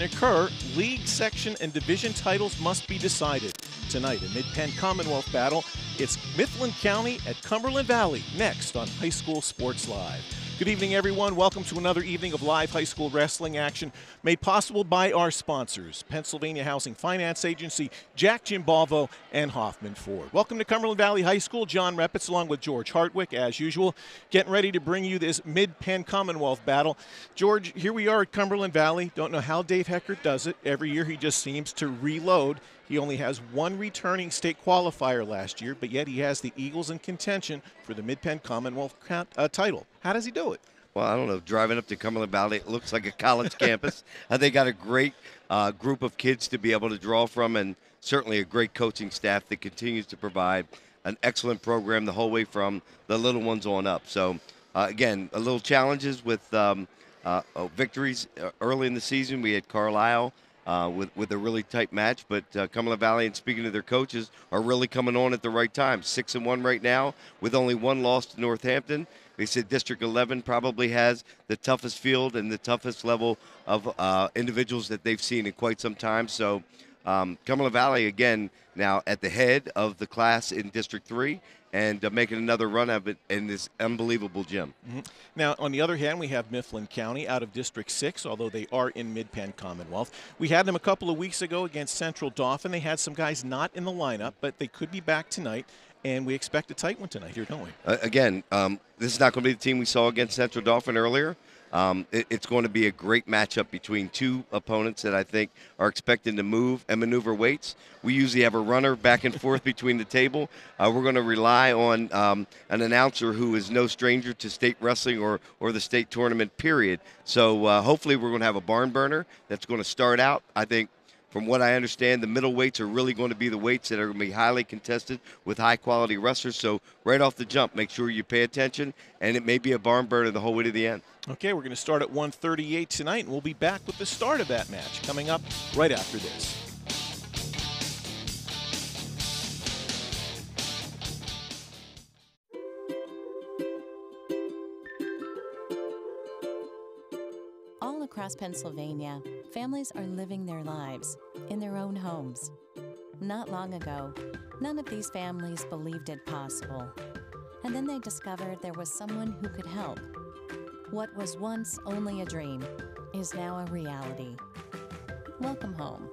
can occur, league, section, and division titles must be decided. Tonight, a Mid-Penn Commonwealth battle. It's Mifflin County at Cumberland Valley, next on High School Sports Live. Good evening, everyone. Welcome to another evening of live high school wrestling action made possible by our sponsors, Pennsylvania Housing Finance Agency, Jack Jim Balvo, and Hoffman Ford. Welcome to Cumberland Valley High School. John Repitz along with George Hartwick, as usual, getting ready to bring you this Mid-Penn Commonwealth battle. George, here we are at Cumberland Valley. Don't know how Dave Heckert does it. Every year he just seems to reload. He only has one returning state qualifier last year, but yet he has the Eagles in contention for the Mid-Penn Commonwealth title. How does he do it? Well, I don't know. Driving up to Cumberland Valley, it looks like a college campus. They got a great group of kids to be able to draw from, and certainly a great coaching staff that continues to provide an excellent program the whole way from the little ones on up. So, again, a little challenges with victories early in the season. We had Carlisle with a really tight match, but Cumberland Valley, and speaking to their coaches, are really coming on at the right time. 6-1 right now with only one loss to Northampton. They said District 11 probably has the toughest field and the toughest level of individuals that they've seen in quite some time. So Cumberland Valley, again, now at the head of the class in District 3 and making another run of it in this unbelievable gym. Now, on the other hand, we have Mifflin County out of District 6, although they are in Mid-Penn Commonwealth. We had them a couple of weeks ago against Central Dauphin. They had some guys not in the lineup, but they could be back tonight. And we expect a tight one tonight here, don't we? Again, this is not going to be the team we saw against Central Dauphin earlier. It's going to be a great matchup between two opponents that I think are expecting to move and maneuver weights. We usually have a runner back and forth between the table. We're going to rely on an announcer who is no stranger to state wrestling or the state tournament, period. So hopefully we're going to have a barn burner that's going to start out, I think. From what I understand, the middle weights are really going to be the weights that are going to be highly contested with high-quality wrestlers. So right off the jump, make sure you pay attention, and it may be a barn burner the whole way to the end. Okay, we're going to start at 1:38 tonight, and we'll be back with the start of that match coming up right after this. All across Pennsylvania, families are living their lives in their own homes. Not long ago, none of these families believed it possible. And then they discovered there was someone who could help. What was once only a dream is now a reality. Welcome home.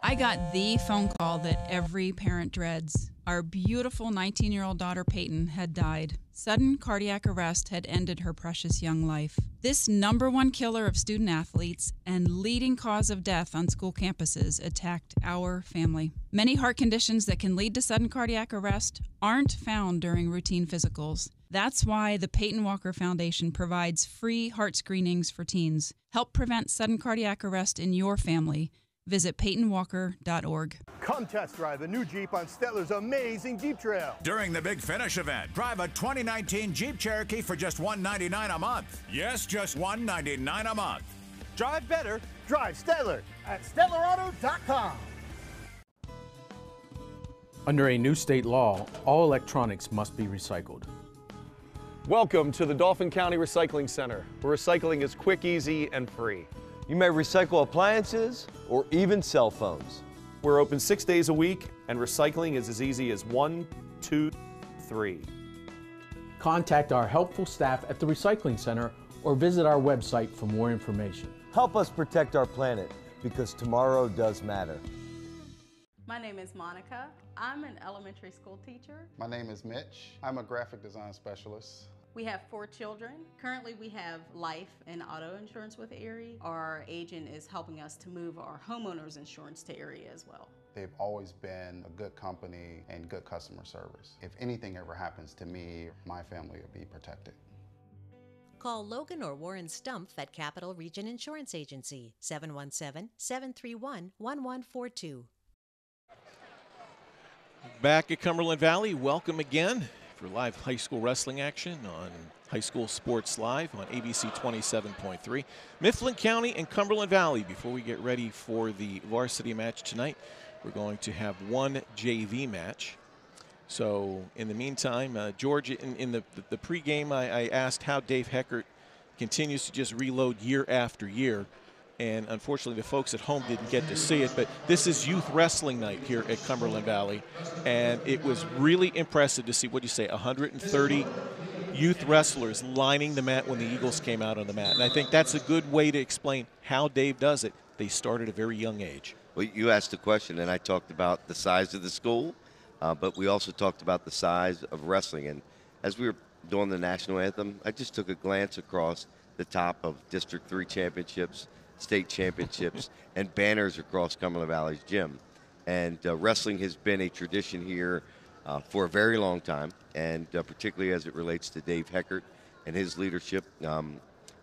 I got the phone call that every parent dreads. Our beautiful 19-year-old daughter Peyton had died. Sudden cardiac arrest had ended her precious young life. This #1 killer of student athletes and leading cause of death on school campuses attacked our family. Many heart conditions that can lead to sudden cardiac arrest aren't found during routine physicals. That's why the Peyton Walker Foundation provides free heart screenings for teens. Help prevent sudden cardiac arrest in your family. Visit PeytonWalker.org. Come test drive the new Jeep on Stetler's amazing Jeep Trail. During the Big Finish event, drive a 2019 Jeep Cherokee for just $199 a month. Yes, just $199 a month. Drive better, drive Stetler at StetlerAuto.com. Under a new state law, all electronics must be recycled. Welcome to the Dauphin County Recycling Center, where recycling is quick, easy, and free. You may recycle appliances or even cell phones. We're open 6 days a week, and recycling is as easy as 1, 2, 3. Contact our helpful staff at the Recycling Center or visit our website for more information. Help us protect our planet, because tomorrow does matter. My name is Monica. I'm an elementary school teacher. My name is Mitch. I'm a graphic design specialist. We have 4 children. Currently we have life and auto insurance with Erie. Our agent is helping us to move our homeowners insurance to Erie as well. They've always been a good company and good customer service. If anything ever happens to me, my family will be protected. Call Logan or Warren Stumpf at Capital Region Insurance Agency, 717-731-1142. Back at Cumberland Valley, welcome again for live high school wrestling action on High School Sports Live on ABC 27.3. Mifflin County and Cumberland Valley. Before we get ready for the varsity match tonight, we're going to have one JV match. So in the meantime, George, in the pregame, I asked how Dave Heckert continues to just reload year after year. And unfortunately, the folks at home didn't get to see it, but this is youth wrestling night here at Cumberland Valley. And it was really impressive to see, what do you say, 130 youth wrestlers lining the mat when the Eagles came out on the mat. And I think that's a good way to explain how Dave does it. They start at a very young age. Well, you asked the question, and I talked about the size of the school, but we also talked about the size of wrestling. And as we were doing the national anthem, I just took a glance across the top of District 3 championships, state championships, and banners across Cumberland Valley's gym. And wrestling has been a tradition here for a very long time, and particularly as it relates to Dave Heckert and his leadership.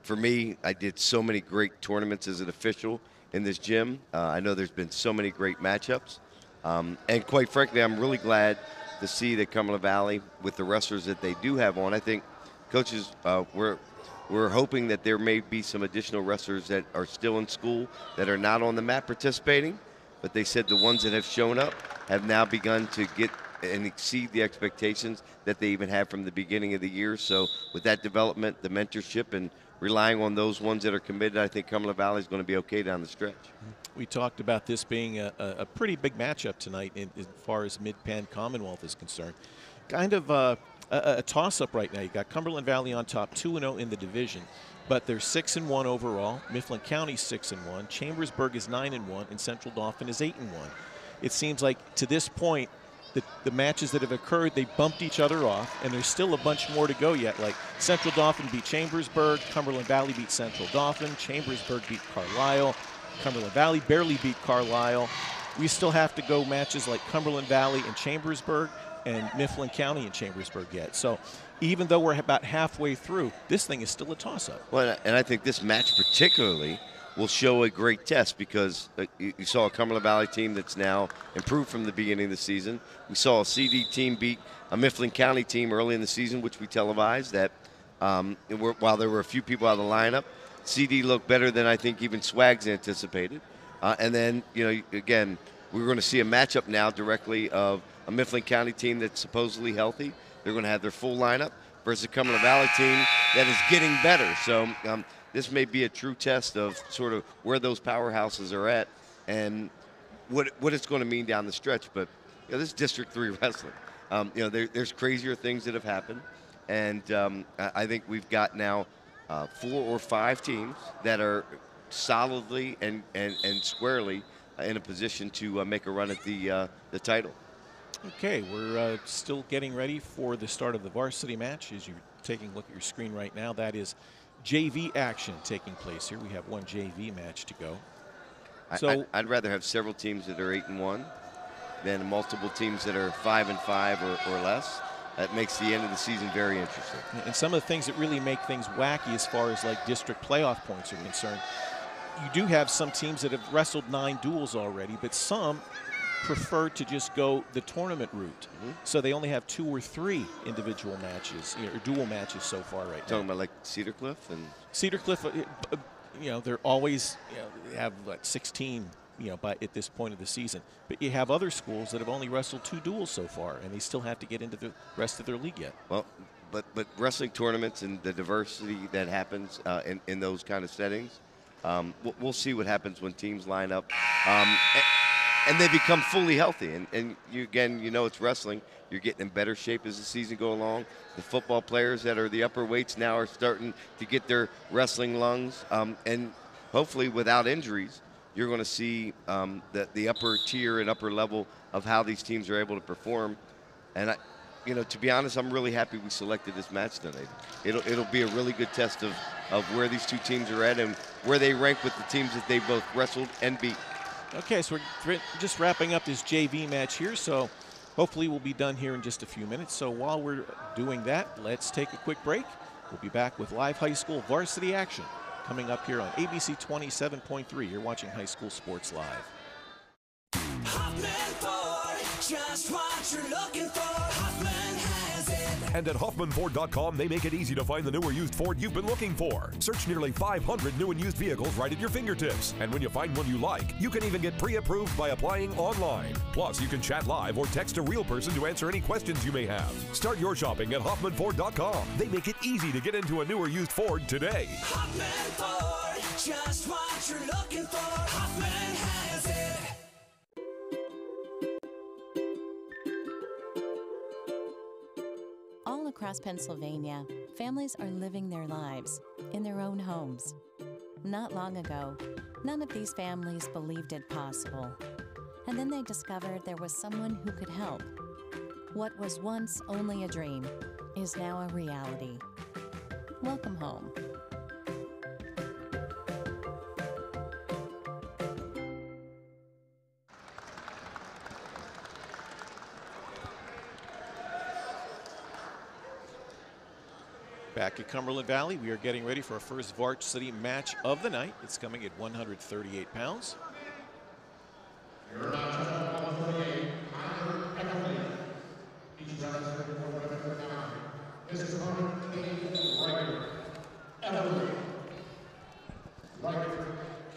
For me, I did so many great tournaments as an official in this gym. I know there's been so many great matchups. And quite frankly, I'm really glad to see that Cumberland Valley, with the wrestlers that they do have on, I think coaches, we're hoping that there may be some additional wrestlers that are still in school that are not on the mat participating, but they said the ones that have shown up have now begun to get and exceed the expectations that they even had from the beginning of the year. So with that development, the mentorship, and relying on those ones that are committed, I think Cumberland Valley is going to be okay down the stretch. We talked about this being a pretty big matchup tonight as far as Mid-Penn Commonwealth is concerned. Kind of a toss-up right now. You got Cumberland Valley on top, 2-0 in the division, but they're 6-1 overall. Mifflin County 6-1. Chambersburg is 9-1, and Central Dauphin is 8-1. It seems like to this point, the matches that have occurred, they bumped each other off, and there's still a bunch more to go yet. Like Central Dauphin beat Chambersburg, Cumberland Valley beat Central Dauphin, Chambersburg beat Carlisle, Cumberland Valley barely beat Carlisle. We still have to go matches like Cumberland Valley and Chambersburg and Mifflin County and Chambersburg yet. So even though we're about halfway through, this thing is still a toss-up. Well, and I think this match particularly will show a great test, because you saw a Cumberland Valley team that's now improved from the beginning of the season. We saw a CD team beat a Mifflin County team early in the season, which we televised. That while there were a few people out of the lineup, CD looked better than I think even Swags anticipated. And then, again, we're going to see a matchup now directly of a Mifflin County team that's supposedly healthy. They're going to have their full lineup versus a Cumberland Valley team that is getting better. So this may be a true test of sort of where those powerhouses are at and what it's going to mean down the stretch. But this is District 3 wrestling. There's crazier things that have happened, and I think we've got now 4 or 5 teams that are solidly and squarely in a position to make a run at the title. Okay, we're still getting ready for the start of the varsity match. As you're taking a look at your screen right now, that is JV action taking place here. We have one JV match to go. So I'd rather have several teams that are 8-1 than multiple teams that are 5-5 or less. That makes the end of the season very interesting. And some of the things that really make things wacky as far as like district playoff points are concerned, you do have some teams that have wrestled 9 duels already, but some prefer to just go the tournament route. So they only have 2 or 3 individual matches, or dual matches so far right now. Talking about like Cedar Cliff? And Cedar Cliff, they're always, they have like 16, at this point of the season. But you have other schools that have only wrestled 2 duels so far, and they still have to get into the rest of their league yet. Well, but wrestling tournaments and the diversity that happens in those kind of settings, we'll see what happens when teams line up. And they become fully healthy. And you, again, it's wrestling. You're getting in better shape as the season goes along. The football players that are the upper weights now are starting to get their wrestling lungs. And hopefully without injuries, you're going to see the upper tier and upper level of how these teams are able to perform. And, to be honest, I'm really happy we selected this match tonight. It'll be a really good test of where these two teams are at and where they rank with the teams that they both wrestled and beat. Okay, so we're just wrapping up this JV match here, so hopefully we'll be done here in just a few minutes. So while we're doing that, let's take a quick break. We'll be back with live high school varsity action coming up here on ABC 27.3. You're watching High School Sports Live. Hoffman Ford, just what you're looking for. Hoffman has it. And at HoffmanFord.com, they make it easy to find the new or used Ford you've been looking for. Search nearly 500 new and used vehicles right at your fingertips. And when you find one you like, you can even get pre-approved by applying online. Plus, you can chat live or text a real person to answer any questions you may have. Start your shopping at HoffmanFord.com. They make it easy to get into a new or used Ford today. Hoffman Ford, just what you're looking for. Hoffman has it. All across Pennsylvania, families are living their lives in their own homes. Not long ago, none of these families believed it possible. And then they discovered there was someone who could help. What was once only a dream is now a reality. Welcome home. Back at Cumberland Valley, we are getting ready for our first varsity match of the night. It's coming at 138 pounds. You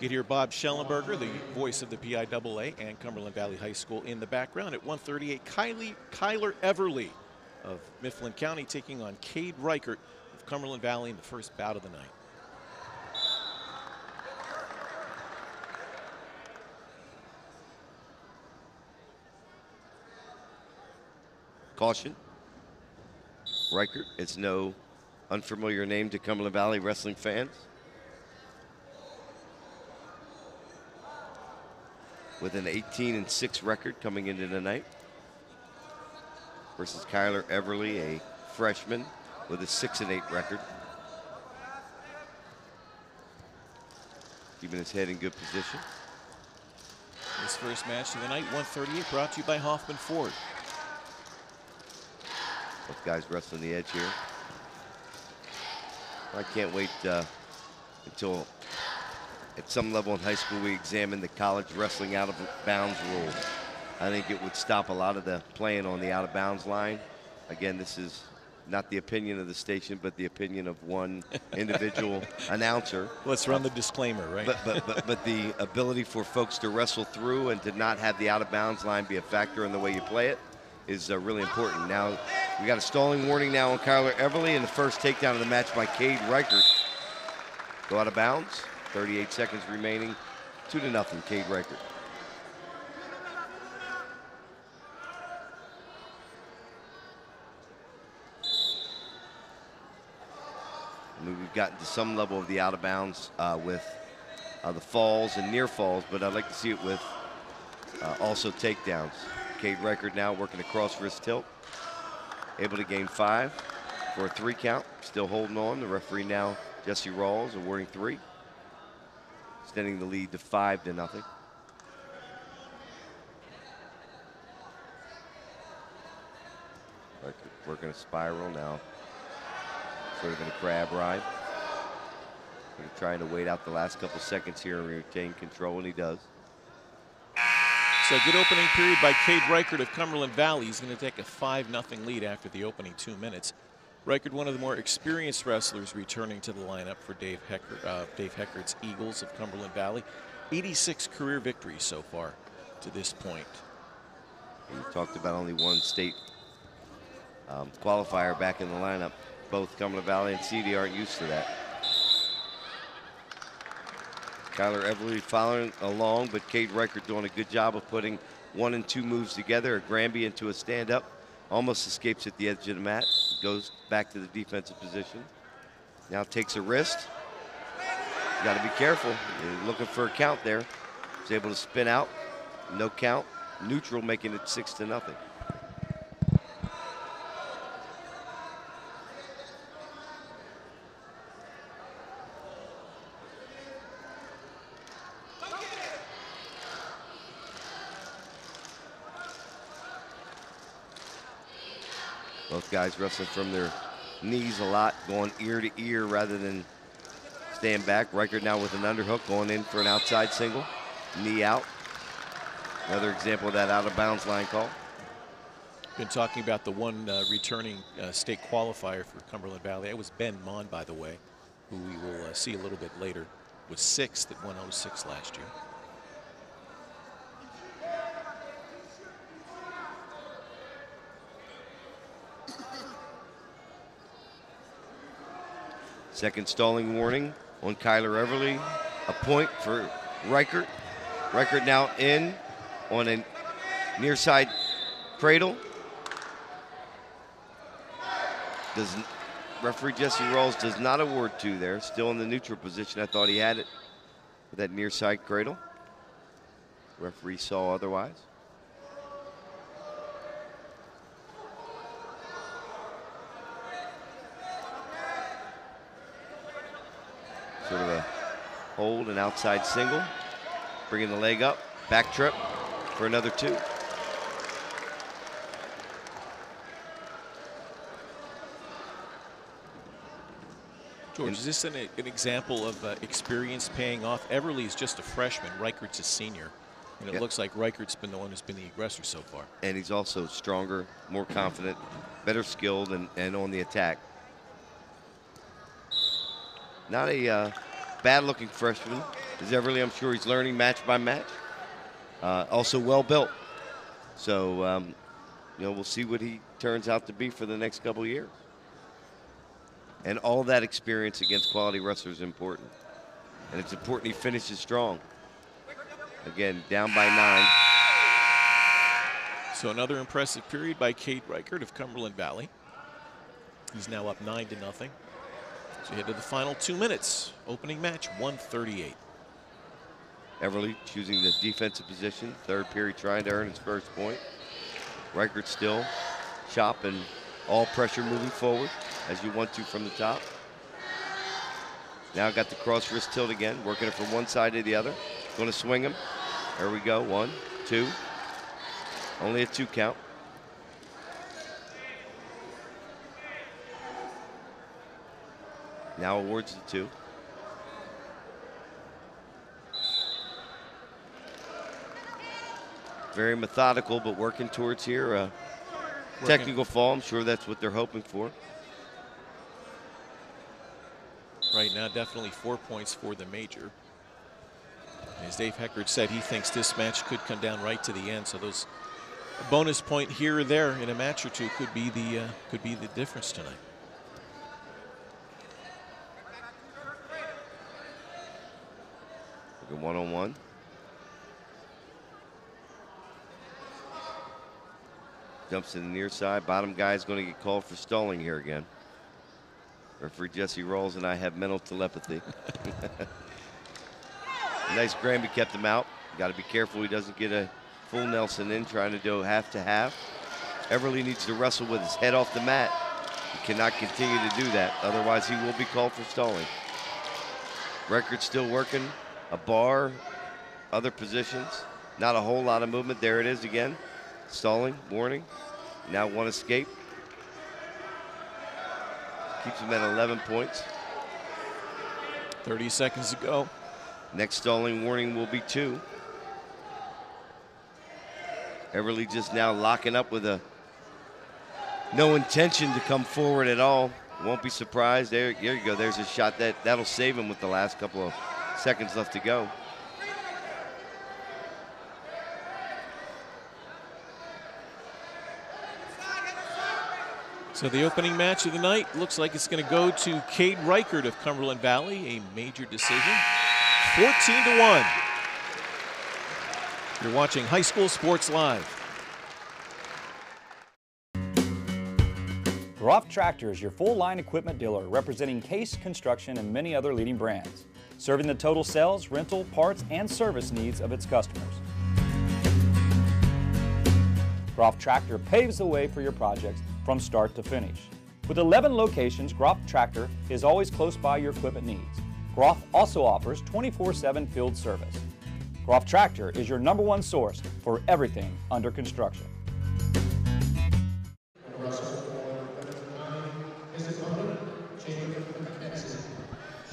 can hear Bob Schellenberger, the voice of the PIAA and Cumberland Valley High School in the background. At 138, Kyler Everly of Mifflin County taking on Cade Reichert of Cumberland Valley in the first bout of the night. Caution. Reichert, it's no unfamiliar name to Cumberland Valley wrestling fans. With an 18-6 record coming into tonight. Versus Kyler Everly, a freshman with a 6-8 record. Keeping his head in good position. This first match of the night, 138, brought to you by Hoffman Ford. Both guys wrestling the edge here. I can't wait until at some level in high school we examine the college wrestling out of bounds rule. I think it would stop a lot of the playing on the out of bounds line. Again, this is not the opinion of the station, but the opinion of one individual announcer. Let's run the disclaimer, right? But the ability for folks to wrestle through and to not have the out of bounds line be a factor in the way you play it is really important. Now, we got a stalling warning now on Kyler Everly, and the first takedown of the match by Cade Reichert. Go out of bounds. 38 seconds remaining. 2-0, Cade Reichert. I mean, we've gotten to some level of the out of bounds with the falls and near falls, but I'd like to see it with also takedowns. Cade Reichert now working a cross wrist tilt. Able to gain 5 for a 3 count. Still holding on. The referee now, Jesse Rawls, awarding 3. Extending the lead to 5-0. Working a spiral now. Sort of in a crab ride. Trying to wait out the last couple seconds here and retain control, and he does. So good opening period by Cade Reichert of Cumberland Valley. He's going to take a 5-0 lead after the opening 2 minutes. Reichert, one of the more experienced wrestlers, returning to the lineup for Dave Heckert's Eagles of Cumberland Valley. 86 career victories so far to this point. You talked about only one state qualifier back in the lineup. Both Cumberland Valley and CD aren't used to that. Kyler Everly following along, but Cade Reichert doing a good job of putting 1 and 2 moves together. A Granby into a stand-up. Almost escapes at the edge of the mat. Goes back to the defensive position. Now takes a wrist. You got to be careful. You're looking for a count there. He's able to spin out. No count. Neutral, making it 6-0. Both guys wrestling from their knees a lot, going ear to ear rather than staying back. Reichert now with an underhook, going in for an outside single. Knee out. Another example of that out of bounds line call. Been talking about the one returning state qualifier for Cumberland Valley. That was Ben Mon, by the way, who we will see a little bit later. Was 6th at 106 last year. Second stalling warning on Kyler Everly. A point for Reichert. Reichert now in on a near side cradle. Referee Jesse Rawls does not award 2 there. Still in the neutral position. I thought he had it with that near side cradle. Referee saw otherwise. Sort of a hold, an outside single. Bringing the leg up, back trip for another 2. George, is this an example of experience paying off? Everly's just a freshman. Reichert's a senior. And it looks like Reichert's been the one who's been the aggressor so far. And he's also stronger, more confident, better skilled, and on the attack. Not a bad-looking freshman. Is Everly, I'm sure he's learning match by match. Also well-built. So, you know, we'll see what he turns out to be for the next couple of years. And all that experience against quality wrestlers is important. And it's important he finishes strong. Again, down by 9. So another impressive period by Cade Reichert of Cumberland Valley. He's now up 9-0. So head to the final 2 minutes. Opening match, 138. Everly choosing the defensive position. Third period trying to earn his first point. Reichert still chop and all pressure moving forward as you want to from the top. Now got the cross wrist tilt again, working it from one side to the other. Going to swing him. There we go. 1, 2. Only a 2 count. Now awards the 2. Very methodical, but working towards here. Technical fall, I'm sure that's what they're hoping for. Right now, definitely 4 points for the major. As Dave Heckert said, he thinks this match could come down right to the end. So those a bonus point here or there in a match or two could be the difference tonight. Looking one-on-one. Jumps to the near side. Bottom guy is going to get called for stalling here again. Referee Jesse Rawls and I have mental telepathy. Nice Granby kept him out. Got to be careful he doesn't get a full Nelson in, trying to do half to half. Everly needs to wrestle with his head off the mat. He cannot continue to do that, otherwise he will be called for stalling. Reichert still working a bar, other positions. Not a whole lot of movement. There it is again. Stalling, warning. Now one escape. Keeps him at 11 points. 30 seconds to go. Next stalling warning will be 2. Everly just now locking up with no intention to come forward at all. Won't be surprised. There you go. There's a shot that'll save him with the last couple of seconds left to go. So the opening match of the night looks like it's going to go to Cade Reichert of Cumberland Valley, a major decision, 14-1. You're watching High School Sports Live. Groff Tractor is your full-line equipment dealer representing Case Construction and many other leading brands, serving the total sales, rental, parts, and service needs of its customers. Groff Tractor paves the way for your projects from start to finish. With 11 locations, Groff Tractor is always close by your equipment needs. Groff also offers 24/7 field service. Groff Tractor is your #1 source for everything under construction.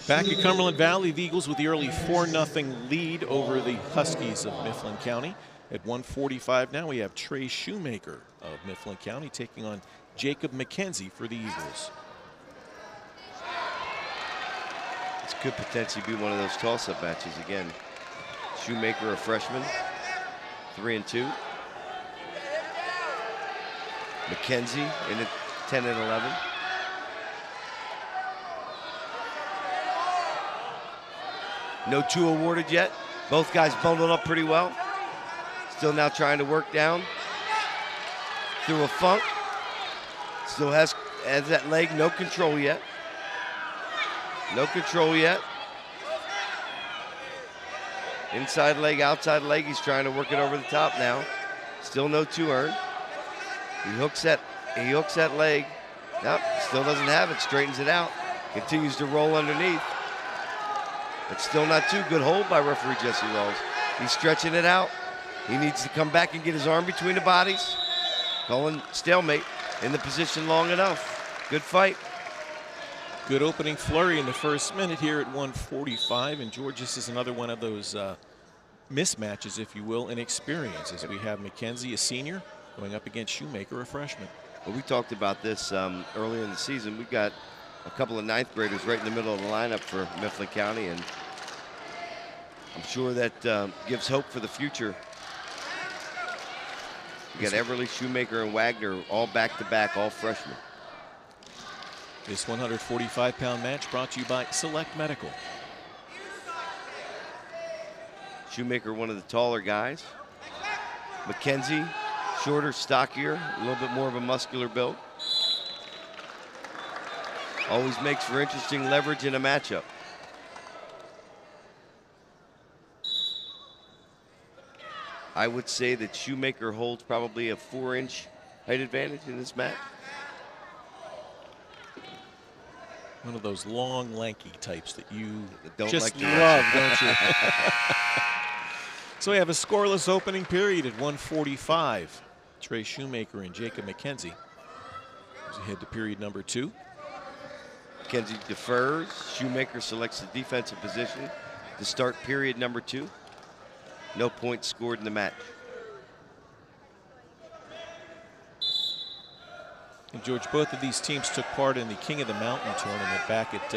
Back at Cumberland Valley, the Eagles with the early 4-0 lead over the Huskies of Mifflin County. At 145 now, we have Trey Shoemaker of Mifflin County taking on Jacob McKenzie for the Eagles. This could potentially be one of those toss-up matches again. Shoemaker, a freshman, 3-2. McKenzie in at 10-11. No 2 awarded yet. Both guys bundled up pretty well. Still now trying to work down through a funk. Still has that leg, no control yet. No control yet. Inside leg, outside leg. He's trying to work it over the top now. Still no 2 earned. He hooks that leg. Nope, still doesn't have it. Straightens it out. Continues to roll underneath. It's still not 2. Good hold by referee Jesse Rawls. He's stretching it out. He needs to come back and get his arm between the bodies. Calling stalemate in the position long enough. Good fight. Good opening flurry in the first minute here at 145. And George, this is another one of those mismatches, if you will, in experience, as we have McKenzie, a senior, going up against Shoemaker, a freshman. Well, we talked about this earlier in the season. We've got a couple of 9th graders right in the middle of the lineup for Mifflin County, and I'm sure that gives hope for the future. You got Everly, Shoemaker, and Wagner all back-to-back, all freshmen. This 145-pound match brought to you by Select Medical. Shoemaker, one of the taller guys. McKenzie, shorter, stockier, a little bit more of a muscular build. Always makes for interesting leverage in a matchup. I would say that Shoemaker holds probably a 4-inch height advantage in this match. One of those long, lanky types that you don't just like love, don't you? So we have a scoreless opening period at 145. Trey Shoemaker and Jacob McKenzie as we head to period number 2. McKenzie defers. Shoemaker selects the defensive position to start period number 2. No points scored in the match. And George, both of these teams took part in the King of the Mountain tournament back at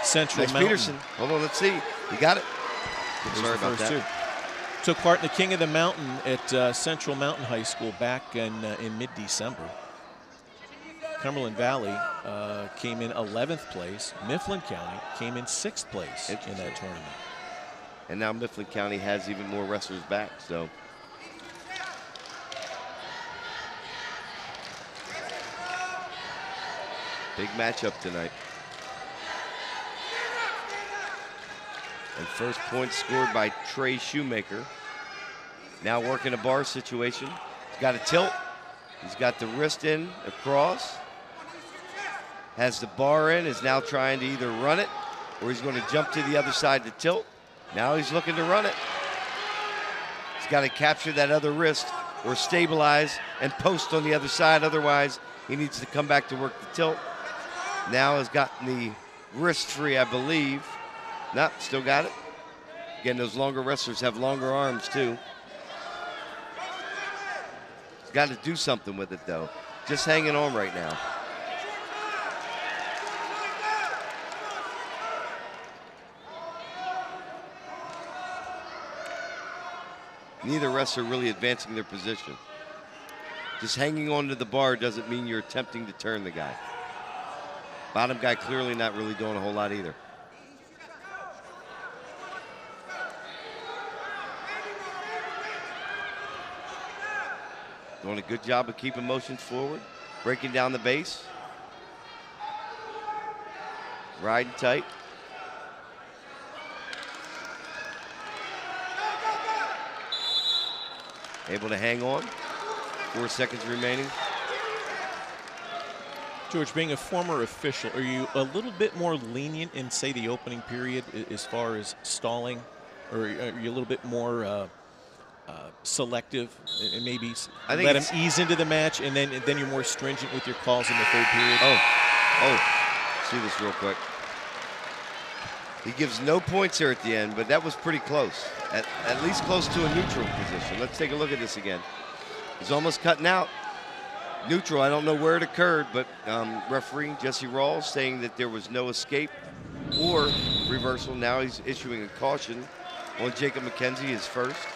Central Nice Mountain. Peterson. Hold on, let's see. You got it. Sorry about that. 2. Took part in the King of the Mountain at Central Mountain High School back in mid-December. Cumberland Valley came in 11th place. Mifflin County came in 6th place in that tournament. And now Mifflin County has even more wrestlers back, so. Big matchup tonight. And first point scored by Trey Shoemaker. Now working a bar situation. He's got a tilt. He's got the wrist in across. Has the bar in, is now trying to either run it or he's going to jump to the other side to tilt. Now he's looking to run it. He's got to capture that other wrist or stabilize and post on the other side. Otherwise, he needs to come back to work the tilt. Now has gotten the wrist free, I believe. Nope, still got it. Again, those longer wrestlers have longer arms too. He's got to do something with it though. Just hanging on right now. Neither wrestler really advancing their position. Just hanging on to the bar doesn't mean you're attempting to turn the guy. Bottom guy clearly not really doing a whole lot either. Doing a good job of keeping motions forward, breaking down the base. Riding tight. Able to hang on. 4 seconds remaining. George, being a former official, are you a little bit more lenient in, say, the opening period as far as stalling? Or are you a little bit more selective and maybe let him ease into the match and then you're more stringent with your calls in the 3rd period? Oh, see this real quick. He gives no points here at the end, but that was pretty close. At least close to a neutral position. Let's take a look at this again. He's almost cutting out. Neutral, I don't know where it occurred, but referee Jesse Rawls saying that there was no escape or reversal. Now he's issuing a caution on Jacob McKenzie, his first.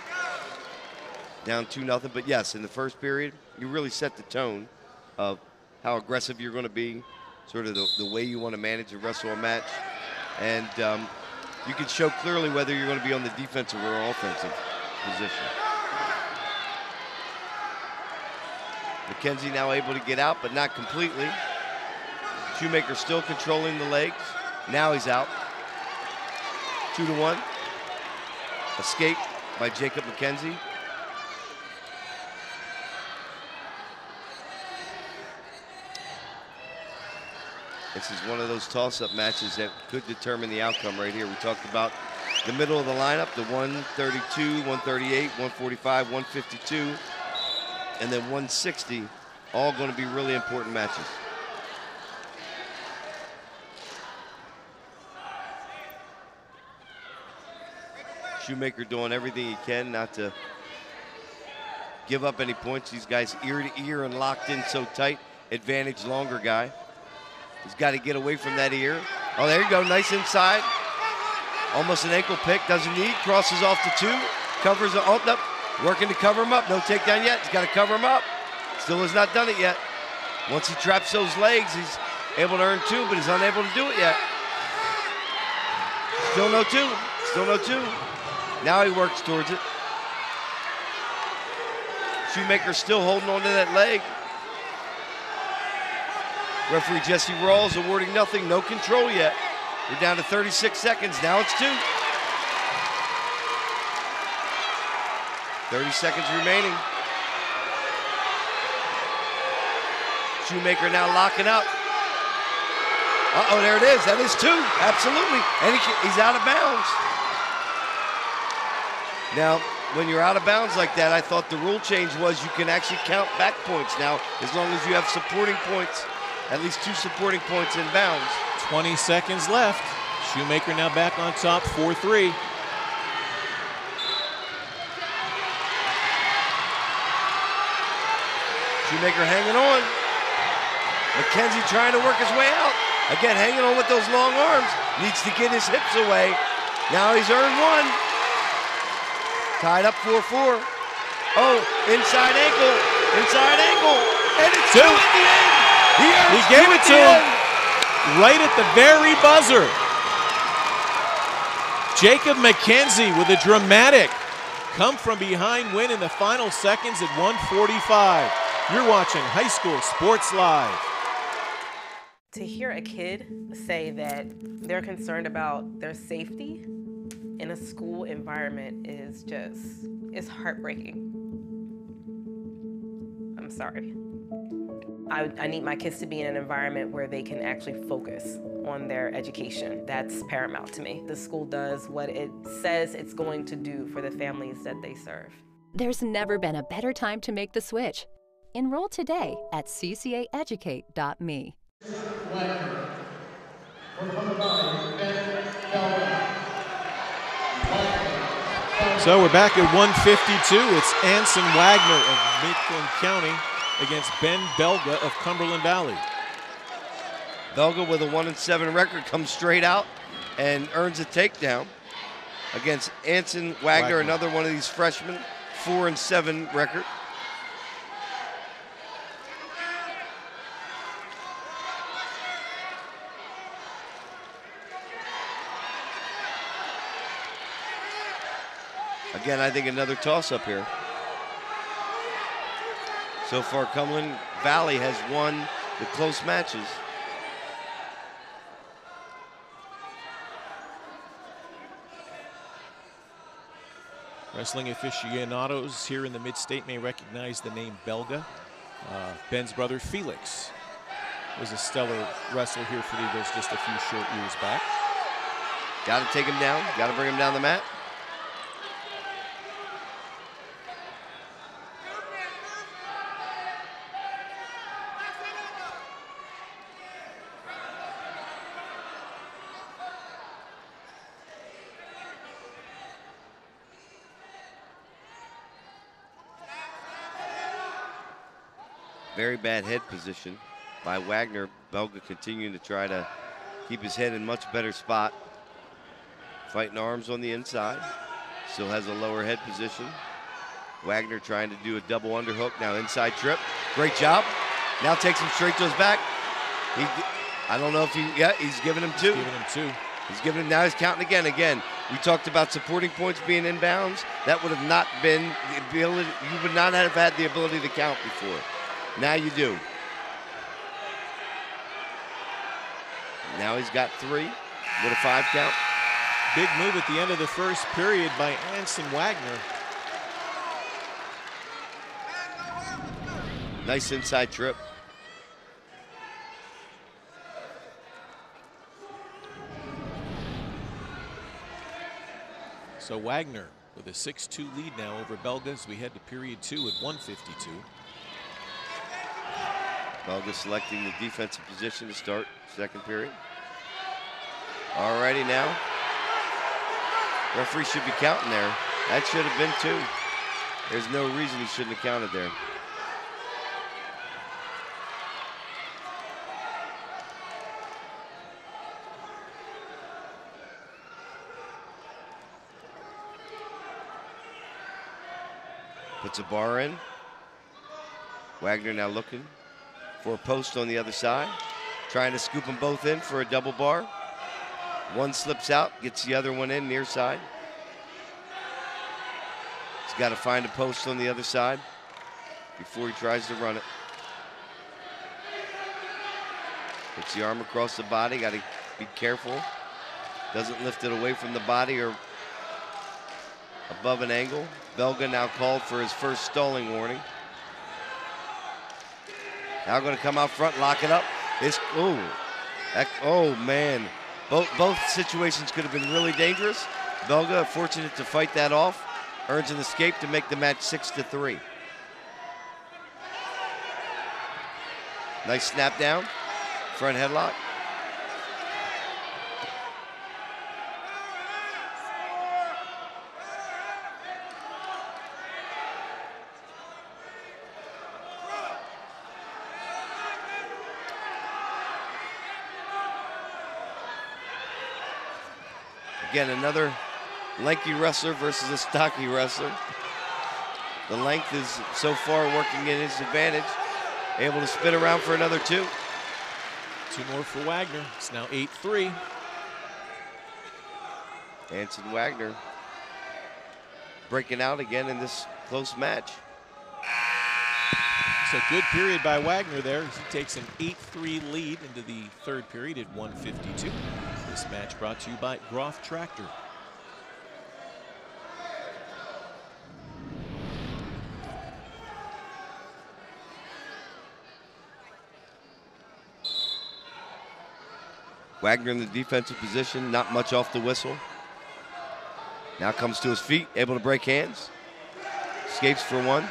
Down 2-0, but yes, in the first period, you really set the tone of how aggressive you're going to be, sort of the way you want to manage and wrestle a match. And you can show clearly whether you're going to be on the defensive or offensive position. McKenzie now able to get out, but not completely. Shoemaker still controlling the legs. Now he's out. 2-1. Escape by Jacob McKenzie. This is one of those toss-up matches that could determine the outcome right here. We talked about the middle of the lineup, the 132, 138, 145, 152, and then 160, all going to be really important matches. Shoemaker doing everything he can not to give up any points. These guys ear to ear and locked in so tight. Advantage longer guy. He's got to get away from that ear. Oh, there you go, nice inside. Almost an ankle pick, doesn't need, crosses off the 2, covers, oh, no, working to cover him up. No takedown yet, he's got to cover him up. Still has not done it yet. Once he traps those legs, he's able to earn 2, but he's unable to do it yet. Still no 2, still no 2. Now he works towards it. Shoemaker still holding on to that leg. Referee Jesse Rawls awarding nothing, no control yet. We're down to 36 seconds, now it's 2. 30 seconds remaining. Shoemaker now locking up. Uh-oh, there it is, that is 2, absolutely. And he's out of bounds. Now, when you're out of bounds like that, I thought the rule change was you can actually count back points now as long as you have supporting points. At least 2 supporting points in bounds. 20 seconds left. Shoemaker now back on top, 4-3. Shoemaker hanging on. McKenzie trying to work his way out. Again, hanging on with those long arms. Needs to get his hips away. Now he's earned 1. Tied up 4-4. Oh, inside ankle. Inside ankle. And it's 2 at the end. He gave it to him right at the very buzzer. Jacob McKenzie with a dramatic come from behind win in the final seconds at 1:45. You're watching High School Sports Live. To hear a kid say that they're concerned about their safety in a school environment is just, it's heartbreaking. I'm sorry. I need my kids to be in an environment where they can actually focus on their education. That's paramount to me. The school does what it says it's going to do for the families that they serve. There's never been a better time to make the switch. Enroll today at ccaeducate.me. So we're back at 152. It's Anson Wagner of Mifflin County against Ben Belga of Cumberland Valley. Belga with a 1-7 record comes straight out and earns a takedown against Anson Wagner, another one of these freshmen, 4-7 record. Again, I think another toss-up here. So far, Cumberland Valley has won the close matches. Wrestling aficionados here in the mid-state may recognize the name Belga. Ben's brother Felix was a stellar wrestler here for the Eagles just a few short years back. Got to take him down, got to bring him down the mat. Very bad head position by Wagner. Belga continuing to try to keep his head in much better spot. Fighting arms on the inside. Still has a lower head position. Wagner trying to do a double underhook. Now inside trip. Great job. Now takes him straight to his back. I don't know if he's giving him two. He's giving him, now he's counting again. We talked about supporting points being inbounds. That would have not been the ability, you would not have had the ability to count before. Now you do. Now he's got 3 with a 5 count. Big move at the end of the first period by Anson Wagner. Nice inside trip. So Wagner with a 6-2 lead now over Belga as we head to period 2 at 1:52. Belga selecting the defensive position to start second period. Alrighty now. Referee should be counting there. That should have been 2. There's no reason he shouldn't have counted there. Puts a bar in. Wagner now looking for a post on the other side. Trying to scoop them both in for a double bar. One slips out, gets the other one in near side. He's got to find a post on the other side before he tries to run it. Puts the arm across the body, got to be careful. Doesn't lift it away from the body or above an angle. Belga now called for his first stalling warning. Now going to come out front, lock it up. Oh man. Both situations could have been really dangerous. Belga fortunate to fight that off. Earns an escape to make the match 6-3. Nice snap down. Front headlock. Again, another lanky wrestler versus a stocky wrestler. The length is so far working in his advantage. Able to spin around for another 2. 2 more for Wagner. It's now 8-3. Anson Wagner breaking out again in this close match. It's a good period by Wagner there as he takes an 8-3 lead into the third period at 1:52. This match brought to you by Groff Tractor. Wagner in the defensive position, not much off the whistle. Now comes to his feet, able to break hands. Escapes for 1.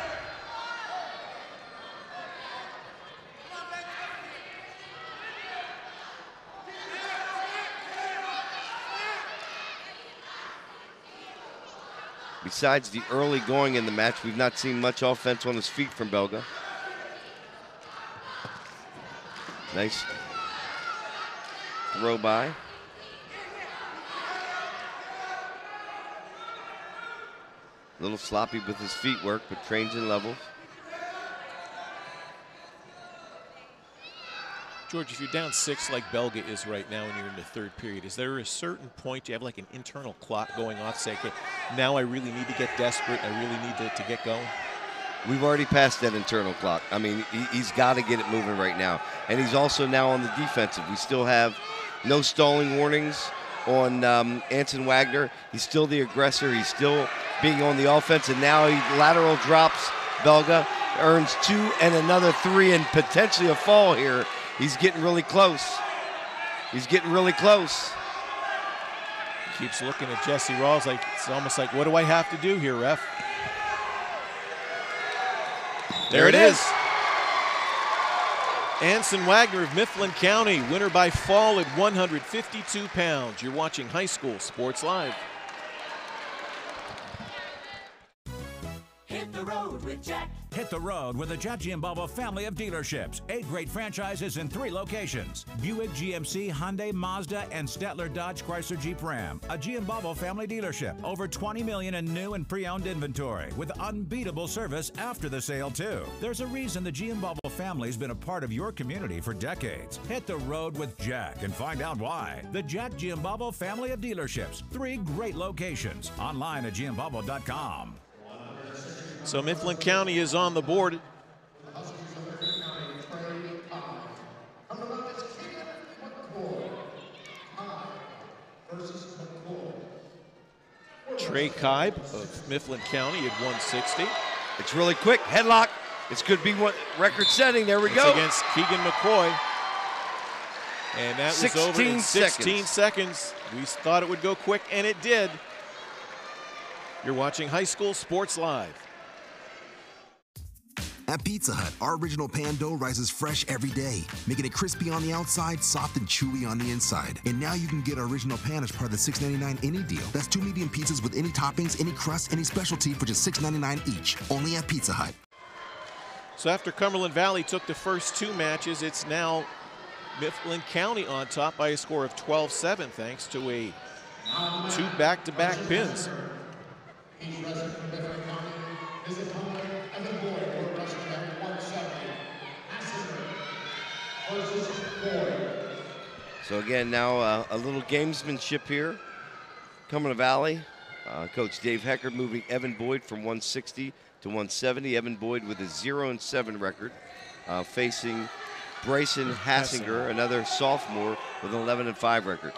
Besides the early going in the match, we've not seen much offense on his feet from Belga. Nice throw by. A little sloppy with his feet work, but trains in levels. George, if you're down 6 like Belga is right now and you're in the third period, is there a certain point you have like an internal clock going off, say, okay, now I really need to get desperate, I really need to get going? We've already passed that internal clock. I mean, he's got to get it moving right now. And he's also now on the defensive. We still have no stalling warnings on Anson Wagner. He's still the aggressor. He's still being on the offense. And now he lateral drops Belga, earns 2 and another 3 and potentially a fall here. He's getting really close. He's getting really close. Keeps looking at Jesse Rawls like it's almost like, what do I have to do here, ref? There it is. Anson Wagner of Mifflin County, winner by fall at 152 pounds. You're watching High School Sports Live. Hit the the road with Jack. Hit the road with the Jack Giambalvo family of dealerships. 8 great franchises in 3 locations. Buick, GMC, Hyundai, Mazda, and Stettler Dodge Chrysler Jeep Ram. A Giambalvo family dealership. Over $20 million in new and pre-owned inventory with unbeatable service after the sale, too. There's a reason the Giambalvo family's been a part of your community for decades. Hit the road with Jack and find out why. The Jack Giambalvo family of dealerships. 3 great locations. Online at giambalvo.com. So Mifflin County is on the board. Trey Kibe of Mifflin County at 160. It's really quick. Headlock. This could be what record setting. There we go. Against Keegan McCoy. And that was over in 16 seconds. We thought it would go quick, and it did. You're watching High School Sports Live. At Pizza Hut, our original pan dough rises fresh every day, making it crispy on the outside, soft and chewy on the inside. And now you can get our original pan as part of the $6.99 any deal. That's 2 medium pizzas with any toppings, any crust, any specialty for just $6.99 each. Only at Pizza Hut. So after Cumberland Valley took the first 2 matches, it's now Mifflin County on top by a score of 12-7 thanks to 2 back-to-back pins. So again, now a little gamesmanship here. Cumberland Valley, Coach Dave Heckard moving Evan Boyd from 160 to 170. Evan Boyd with a 0-7 record, facing Bryson Hassinger, another sophomore with an 11-5 record.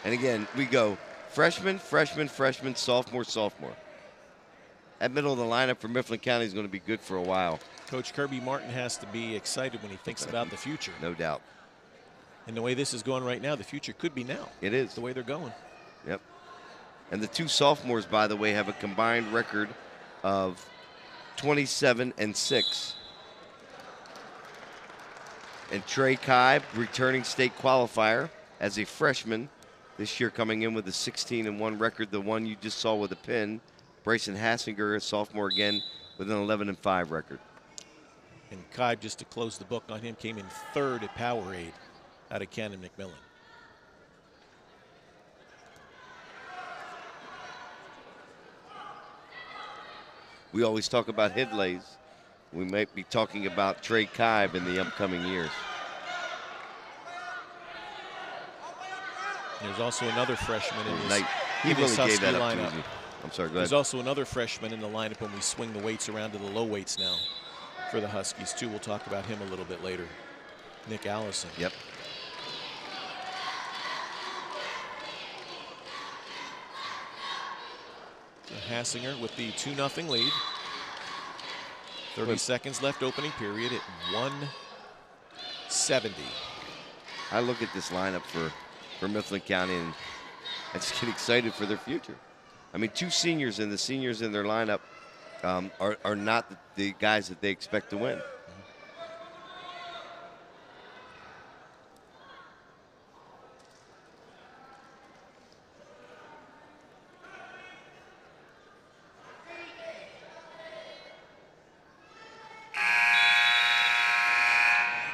And again, we go freshman, freshman, freshman, sophomore, sophomore. That middle of the lineup for Mifflin County is going to be good for a while. Coach Kirby Martin has to be excited when he thinks about the future. No doubt. And the way this is going right now, the future could be now. It is. The way they're going. Yep. And the 2 sophomores, by the way, have a combined record of 27-6. And Trey Kibe, returning state qualifier as a freshman, this year coming in with a 16-1 record, the one you just saw with a pin. Bryson Hassinger, a sophomore again, with an 11-5 record. And Kibe, just to close the book on him, came in 3rd at Powerade out of Cannon McMillan. We always talk about Hidlays. We might be talking about Trey Kibe in the upcoming years. There's also another freshman in this, he really gave that up lineup. to me. I'm sorry, go There's ahead. also another freshman in the lineup when we swing the weights around to the low weights now for the Huskies, too. We'll talk about him a little bit later. Nick Allison. Yep. So Hassinger with the 2-0 lead. 30 seconds left opening period at 170. I look at this lineup for Mifflin County, and I just get excited for their future. I mean, 2 seniors, and the seniors in their lineup are not the guys that they expect to win.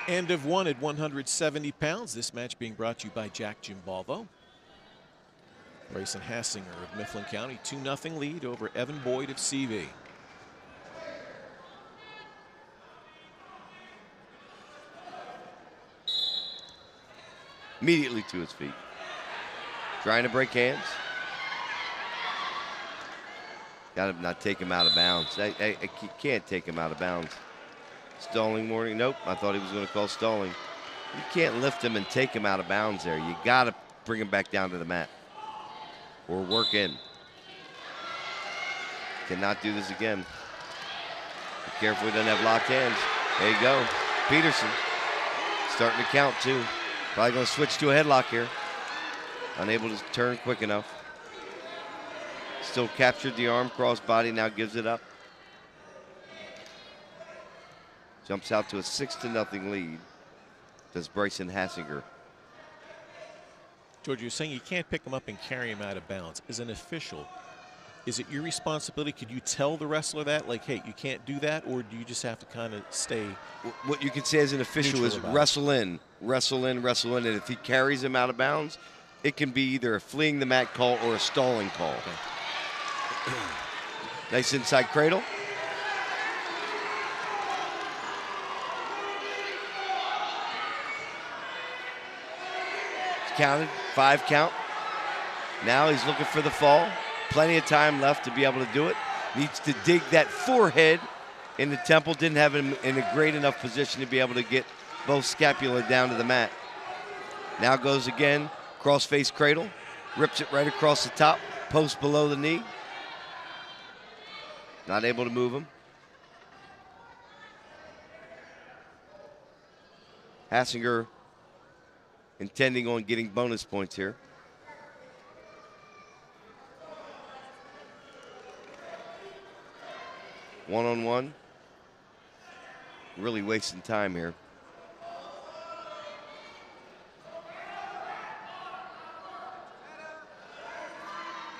End of 1 at 170 pounds. This match being brought to you by Jack Giambalvo. Bryson Hassinger of Mifflin County, 2-0 lead over Evan Boyd of CV. Immediately to his feet. Trying to break hands. Got to not take him out of bounds. I can't take him out of bounds. Stalling warning. Nope, I thought he was going to call stalling. You can't lift him and take him out of bounds there. You got to bring him back down to the mat or work in. Cannot do this again. Be careful he doesn't have locked hands. There you go. Peterson starting to count too. Probably going to switch to a headlock here. Unable to turn quick enough. Still captured the arm, crossbody, now gives it up. Jumps out to a 6-0 lead. Does Bryson Hassinger. George, you're saying you can't pick him up and carry him out of bounds. As an official, is it your responsibility? Could you tell the wrestler that, like, hey, you can't do that, or do you just have to kind of stay? What you could say as an official is wrestle in, wrestle in, wrestle in, and if he carries him out of bounds, it can be either a fleeing the mat call or a stalling call. Okay. Nice inside cradle. It's counted, 5 count. Now he's looking for the fall. Plenty of time left to be able to do it. Needs to dig that forehead in the temple. Didn't have him in a great enough position to be able to get both scapula down to the mat. Now goes again, cross-face cradle. Rips it right across the top, post below the knee. Not able to move him. Hassinger intending on getting bonus points here. One-on-one. Really wasting time here.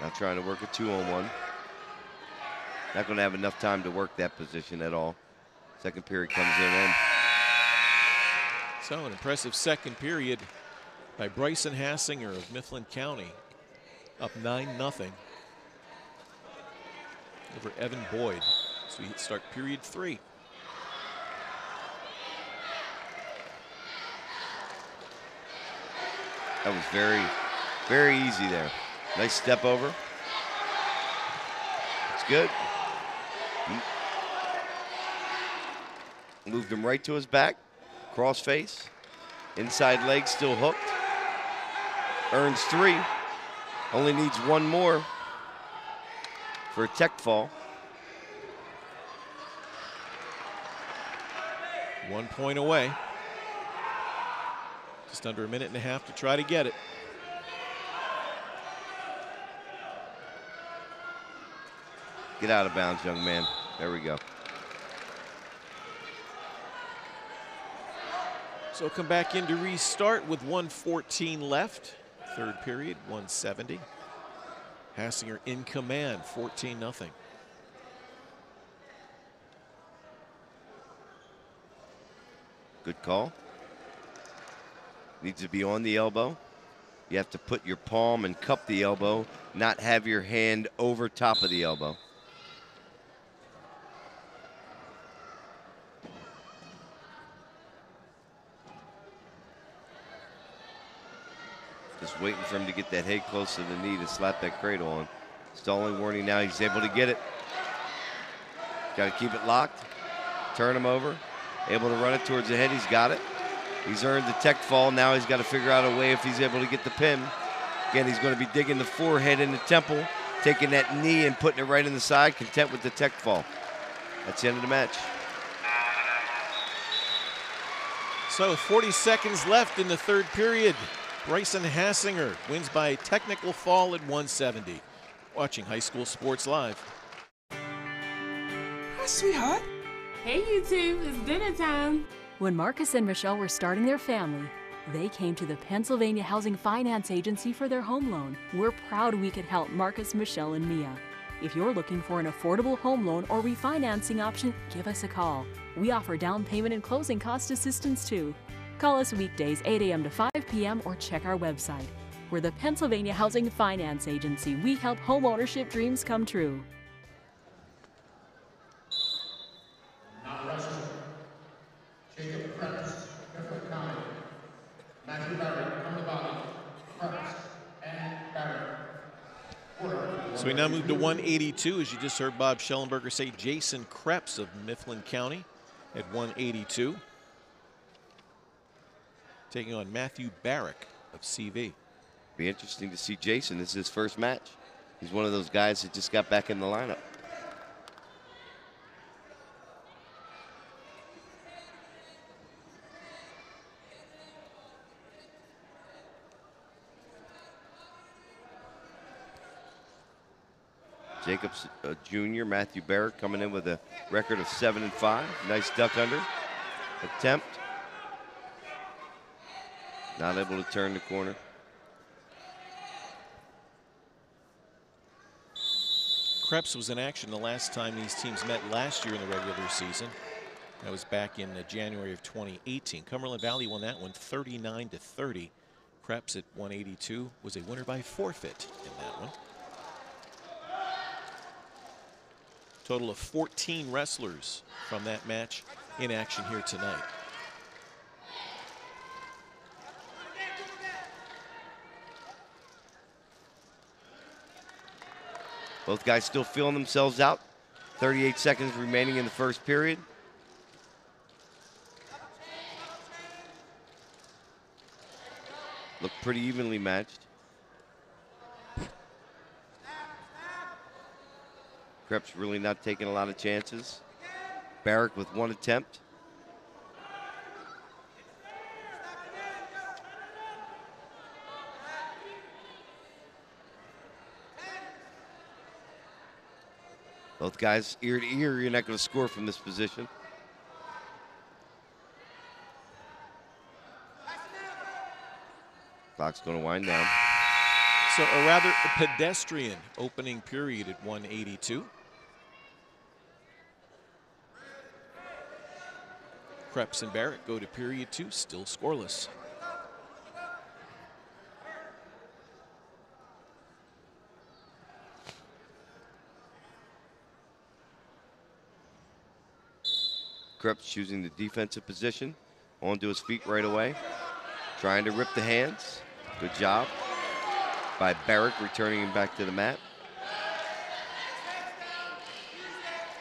Now trying to work a 2-on-1. Not going to have enough time to work that position at all. Second period comes in. So an impressive second period by Bryson Hassinger of Mifflin County. Up 9-0 over Evan Boyd. So we start period 3. That was very, very easy there. Nice step over. It's good. Moved him right to his back. Cross face. Inside leg still hooked. Earns 3. Only needs 1 more for a tech fall. 1 point away. Just under a minute and a half to try to get it. Get out of bounds, young man. There we go. So come back in to restart with 1:14 left. Third period, 170. Hassinger in command, 14-0. Good call. Needs to be on the elbow. You have to put your palm and cup the elbow, not have your hand over top of the elbow. Just waiting for him to get that head close to the knee to slap that cradle on. Stalling warning now. He's able to get it. Got to keep it locked. Turn him over. Able to run it towards the head. He's got it. He's earned the tech fall. Now he's got to figure out a way if he's able to get the pin. Again, he's going to be digging the forehead in the temple, taking that knee and putting it right in the side, content with the tech fall. That's the end of the match. So 40 seconds left in the third period. Bryson Hassinger wins by technical fall at 170. Watching High School Sports Live. Hi, sweetheart. Hey, you two, it's dinner time. When Marcus and Michelle were starting their family, they came to the Pennsylvania Housing Finance Agency for their home loan. We're proud we could help Marcus, Michelle, and Mia. If you're looking for an affordable home loan or refinancing option, give us a call. We offer down payment and closing cost assistance too. Call us weekdays 8 a.m. to 5 p.m. or check our website. We're the Pennsylvania Housing Finance Agency. We help home ownership dreams come true. Not wrestling. Jacob Krebs, Mifflin County. Matthew Barrett, from the bottom. Krebs and Barrett. So we now move to 182, as you just heard Bob Schellenberger say. Jason Krebs of Mifflin County at 182. Taking on Matthew Barrick of CV. Be interesting to see Jason. This is his first match. He's one of those guys that just got back in the lineup. Jacobs Jr., Matthew Barrett coming in with a record of 7-5. Nice duck under attempt. Not able to turn the corner. Krebs was in action the last time these teams met last year in the regular season. That was back in January of 2018. Cumberland Valley won that one 39-30. Krebs at 182 was a winner by forfeit in that one. Total of 14 wrestlers from that match in action here tonight. Both guys still feeling themselves out. 38 seconds remaining in the first period. Look pretty evenly matched. Krebs really not taking a lot of chances. Barrick with one attempt. Both guys ear to ear. You're not going to score from this position. Clock's going to wind down. So a rather pedestrian opening period at 182. Krebs and Barrett go to period 2, still scoreless. Krebs choosing the defensive position, onto his feet right away, trying to rip the hands. Good job by Barrick, returning him back to the mat.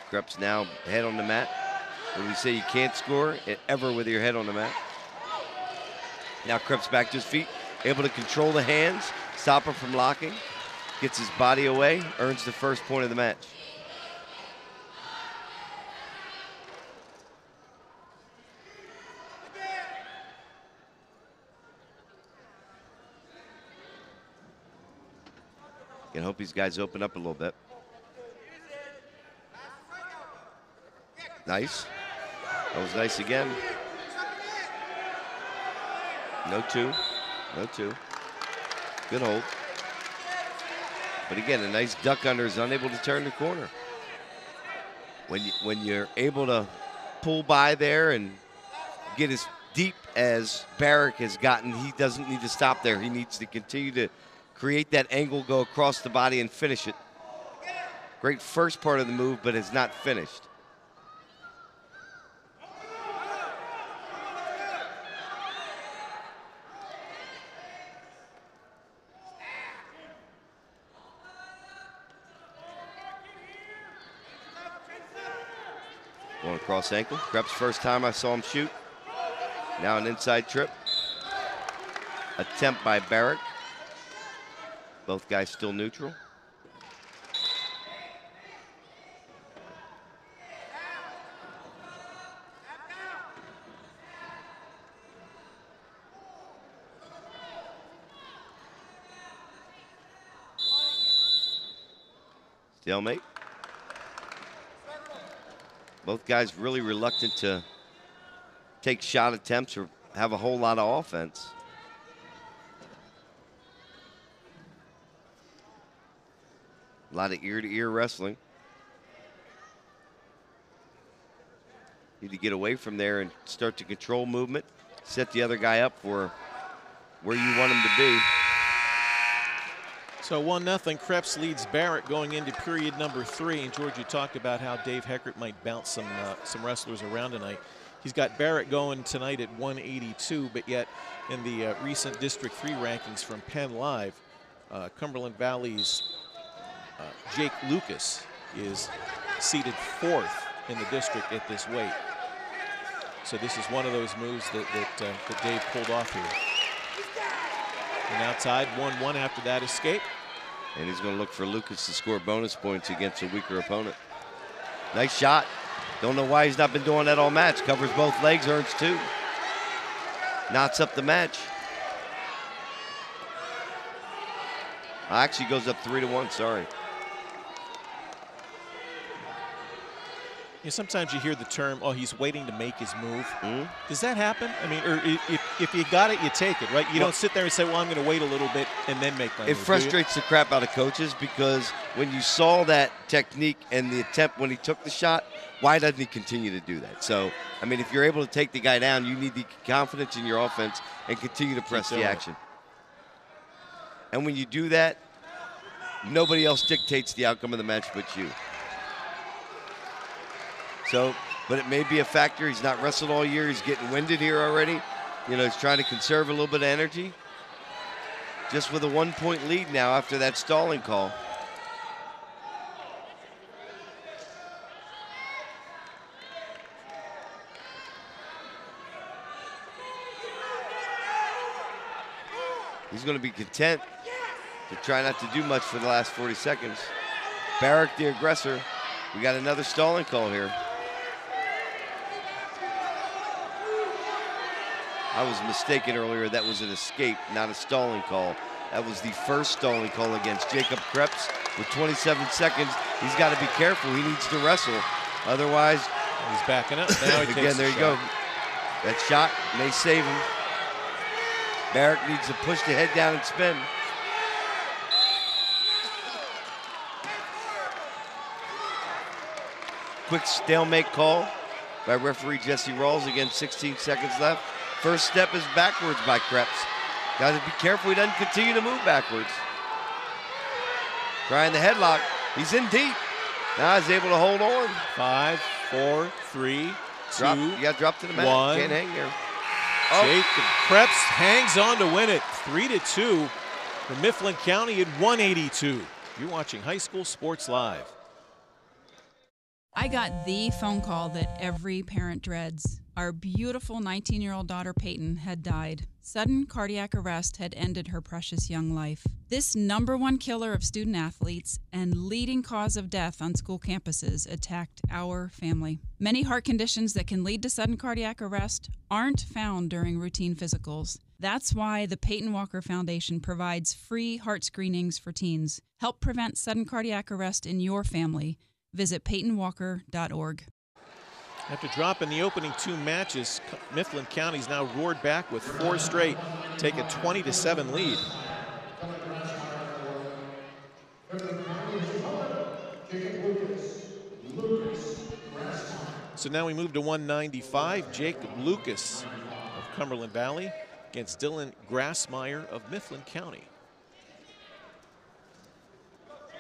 Krebs now head on the mat. When we say you can't score ever with your head on the mat. Now Krebs back to his feet, able to control the hands, stop him from locking, gets his body away, earns the first point of the match. Can hope these guys open up a little bit. Nice. That was nice again. No two. No two. Good hold. But again, a nice duck under, is unable to turn the corner. When you're able to pull by there and get as deep as Barrick has gotten, he doesn't need to stop there. He needs to continue to create that angle, go across the body and finish it. Great first part of the move, but it's not finished. Going across ankle. Krebs first time I saw him shoot. Now an inside trip. Attempt by Barrick. Both guys still neutral. Stalemate. Both guys really reluctant to take shot attempts or have a whole lot of offense. A lot of ear-to-ear wrestling. Need to get away from there and start to control movement. Set the other guy up for where you want him to be. So 1-0, Krebs leads Barrett going into period number 3. And George, you talked about how Dave Heckert might bounce some wrestlers around tonight. He's got Barrett going tonight at 182, but yet in the recent District 3 rankings from Penn Live, Cumberland Valley's Jake Lucas is seated 4th in the district at this weight. So this is one of those moves that Dave pulled off here. And now tied 1-1 after that escape. And he's going to look for Lucas to score bonus points against a weaker opponent. Nice shot. Don't know why he's not been doing that all match. Covers both legs, earns 2. Knots up the match. Actually goes up 3-1, sorry. You know, sometimes you hear the term, oh, he's waiting to make his move. Does that happen? I mean, or if you got it, you take it, right? You don't sit there and say, well, I'm going to wait a little bit and then make my move. It frustrates the crap out of coaches because when you saw that technique and the attempt when he took the shot, why doesn't he continue to do that? So, I mean, if you're able to take the guy down, you need the confidence in your offense and continue to press the action. And when you do that, nobody else dictates the outcome of the match but you. So, but it may be a factor. He's not wrestled all year. He's getting winded here already. You know, he's trying to conserve a little bit of energy. Just with a 1-point lead now after that stalling call. He's going to be content to try not to do much for the last 40 seconds. Barrick, the aggressor. We got another stalling call here. I was mistaken earlier. That was an escape, not a stalling call. That was the first stalling call against Jacob Krebs with 27 seconds. He's got to be careful. He needs to wrestle. Otherwise, he's backing up. Now he again, there you go. That shot may save him. Barrick needs to push the head down and spin. Quick stalemate call by referee Jesse Rawls. Again, 16 seconds left. First step is backwards by Krebs. Got to be careful he doesn't continue to move backwards. Trying the headlock. He's in deep. Now he's able to hold on. 5, 4, 3, 2, you got to drop to the mat. 1. Can't hang there. Jacob Krebs hangs on to win it. 3-2 for Mifflin County at 182. You're watching High School Sports Live. I got the phone call that every parent dreads. Our beautiful 19-year-old daughter Peyton had died. Sudden cardiac arrest had ended her precious young life. This #1 killer of student athletes and leading cause of death on school campuses attacked our family. Many heart conditions that can lead to sudden cardiac arrest aren't found during routine physicals. That's why the Peyton Walker Foundation provides free heart screenings for teens. Help prevent sudden cardiac arrest in your family. Visit PeytonWalker.org. After dropping the opening 2 matches, Mifflin County's now roared back with 4 straight, take a 20-7 lead. So now we move to 195. Jacob Lucas of Cumberland Valley against Dylan Grassmeyer of Mifflin County.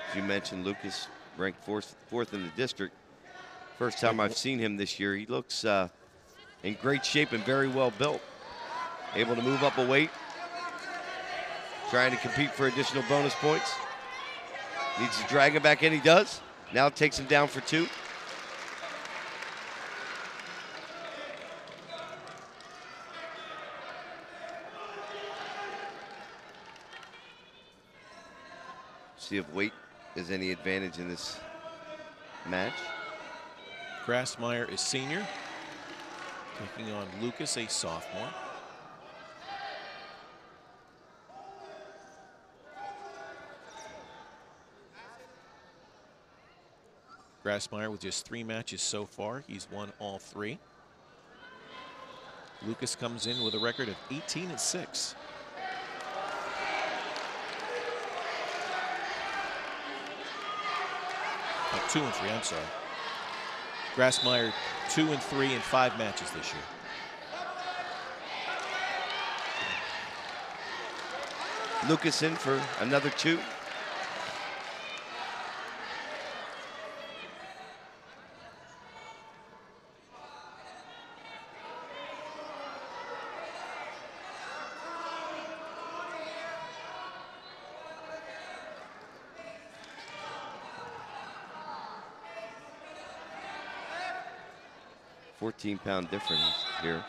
As you mentioned, Lucas ranked fourth in the district. First time I've seen him this year. He looks in great shape and very well built. Able to move up a weight. Trying to compete for additional bonus points. Needs to drag him back in, he does. Now takes him down for 2. See if weight is any advantage in this match. Grassmeyer is senior, taking on Lucas, a sophomore. Grassmeyer with just 3 matches so far. He's won all 3. Lucas comes in with a record of 18-6. Oh, 2-3, I'm sorry. Grassmeyer 2-3 in 5 matches this year. Lucas in for another 2. £14 difference here.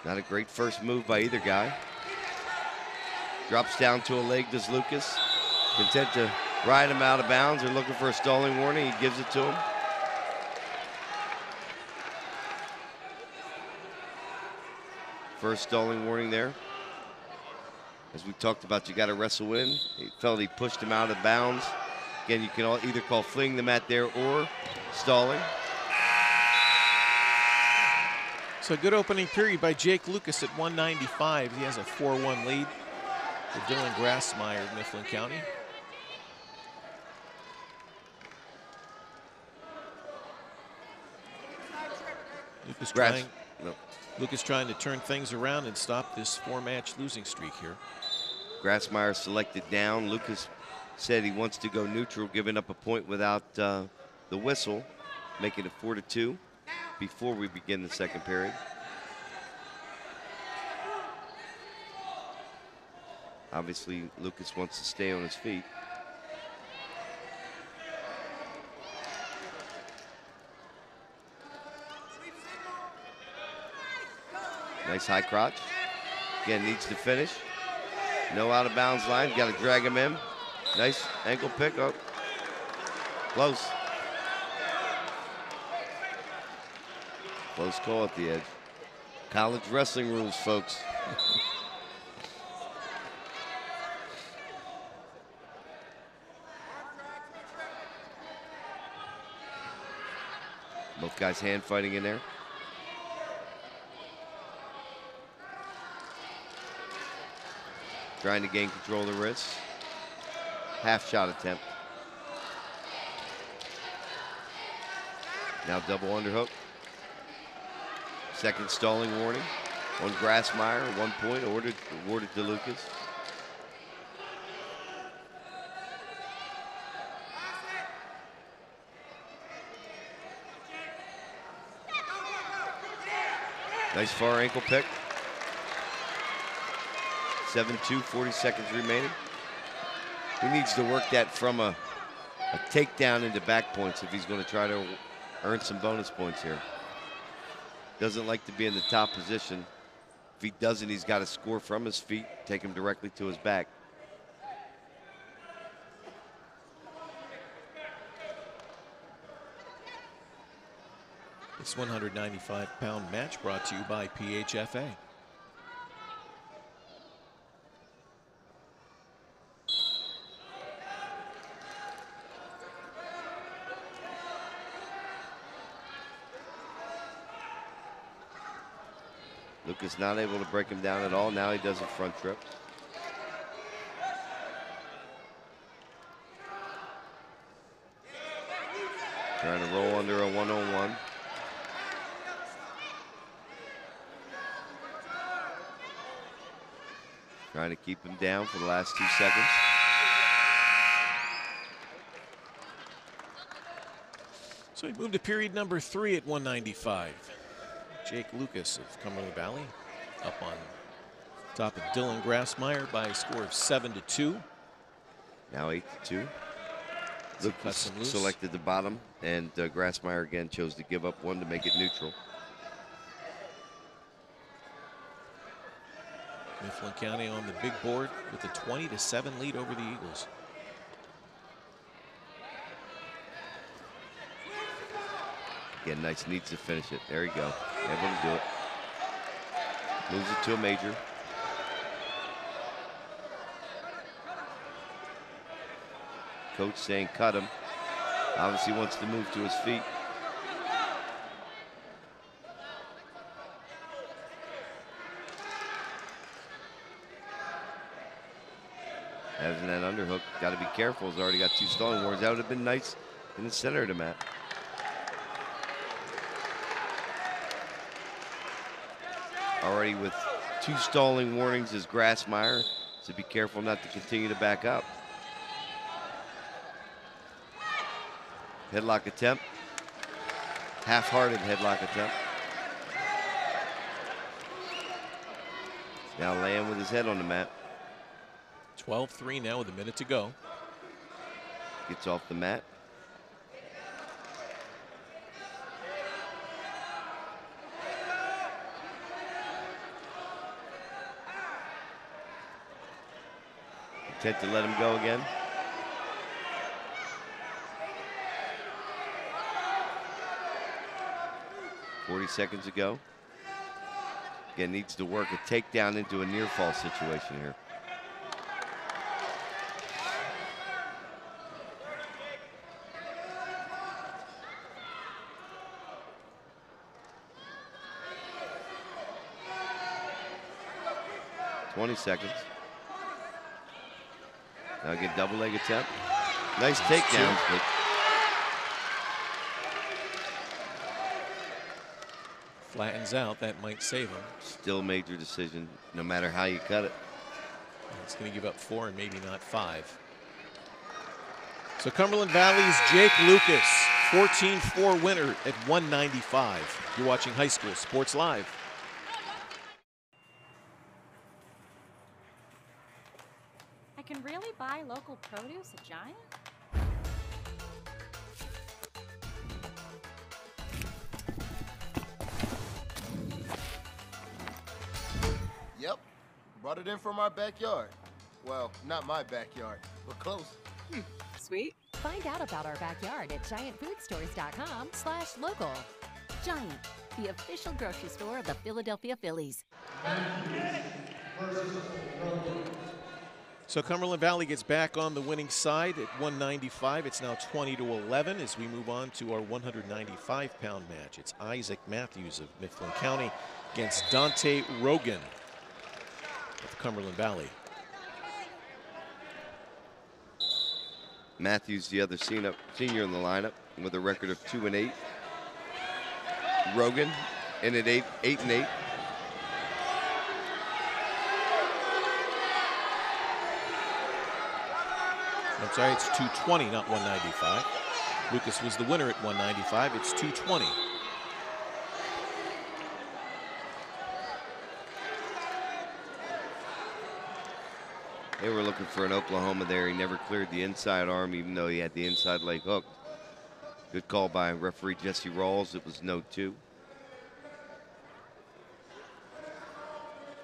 Not a great first move by either guy. Drops down to a leg, does Lucas. Content to ride him out of bounds. They're looking for a stalling warning. He gives it to him. First stalling warning there. As we talked about, you got to wrestle in. He felt he pushed him out of bounds. Again, you can either call fleeing the mat there or stalling. So good opening period by Jake Lucas at 195. He has a 4-1 lead for Dylan Grassmeyer of Mifflin County. Lucas trying to turn things around and stop this 4-match losing streak here. Grassmeyer selected down. Lucas said he wants to go neutral, giving up a point without the whistle, making it 4-2 before we begin the second period. Obviously, Lucas wants to stay on his feet. Nice high crotch. Again, needs to finish. No out of bounds line. Got to drag him in. Nice ankle pickup. Close. Close call at the edge. College wrestling rules, folks. Both guys hand fighting in there. Trying to gain control of the wrists. Half shot attempt. Now double underhook. Second stalling warning on Grassmeyer. 1 point awarded to Lucas. Nice far ankle pick. 7-2, 40 seconds remaining. He needs to work that from a takedown into back points if he's going to try to earn some bonus points here. Doesn't like to be in the top position. If he doesn't, he's got to score from his feet, take him directly to his back. This 195-pound match brought to you by PHFA. Lucas not able to break him down at all. Now he does a front trip. Trying to roll under a one-on-one. Trying to keep him down for the last 2 seconds. So we moved to period number 3 at 195. Jake Lucas of Cumberland Valley up on top of Dylan Grassmeyer by a score of 7-2. Now 8-2. Lucas selected the bottom, and Grassmeyer again chose to give up one to make it neutral. Mifflin County on the big board with a 20-7 lead over the Eagles. Again, nice, needs to finish it. There you go. Able to do it. Moves it to a major. Coach saying cut him. Obviously wants to move to his feet. Having that underhook, got to be careful. He's already got 2 stalling warnings. That would have been nice in the center of the mat. Already with 2 stalling warnings is Grassmeyer, so be careful not to continue to back up. Headlock attempt. Half-hearted headlock attempt. Now laying with his head on the mat. 12-3 now with a minute to go. Gets off the mat. Intent to let him go again. 30 seconds ago. Again, needs to work a takedown into a near fall situation here. $20 seconds. Now again, double leg attempt. Nice takedowns, but flattens out. That might save him. still major decision, no matter how you cut it. It's going to give up 4 and maybe not 5. So Cumberland Valley's Jake Lucas, 14-4 winner at 195. You're watching High School Sports Live. I can really buy local produce at Giant? Yep, brought it in from our backyard. Well, not my backyard, but close. Sweet. Find out about our backyard at giantfoodstores.com/local. Giant, the official grocery store of the Philadelphia Phillies. So Cumberland Valley gets back on the winning side at 195. It's now 20-11 as we move on to our 195-pound match. It's Isaac Matthews of Mifflin County against Dante Rogan of Cumberland Valley. Matthews, the other senior in the lineup, with a record of 2-8. Rogan in at 8-8. I'm sorry, it's 220, not 195. Lucas was the winner at 195. It's 220. They were looking for an Oklahoma there. He never cleared the inside arm, even though he had the inside leg hooked. Good call by referee Jesse Rawls. It was no 2.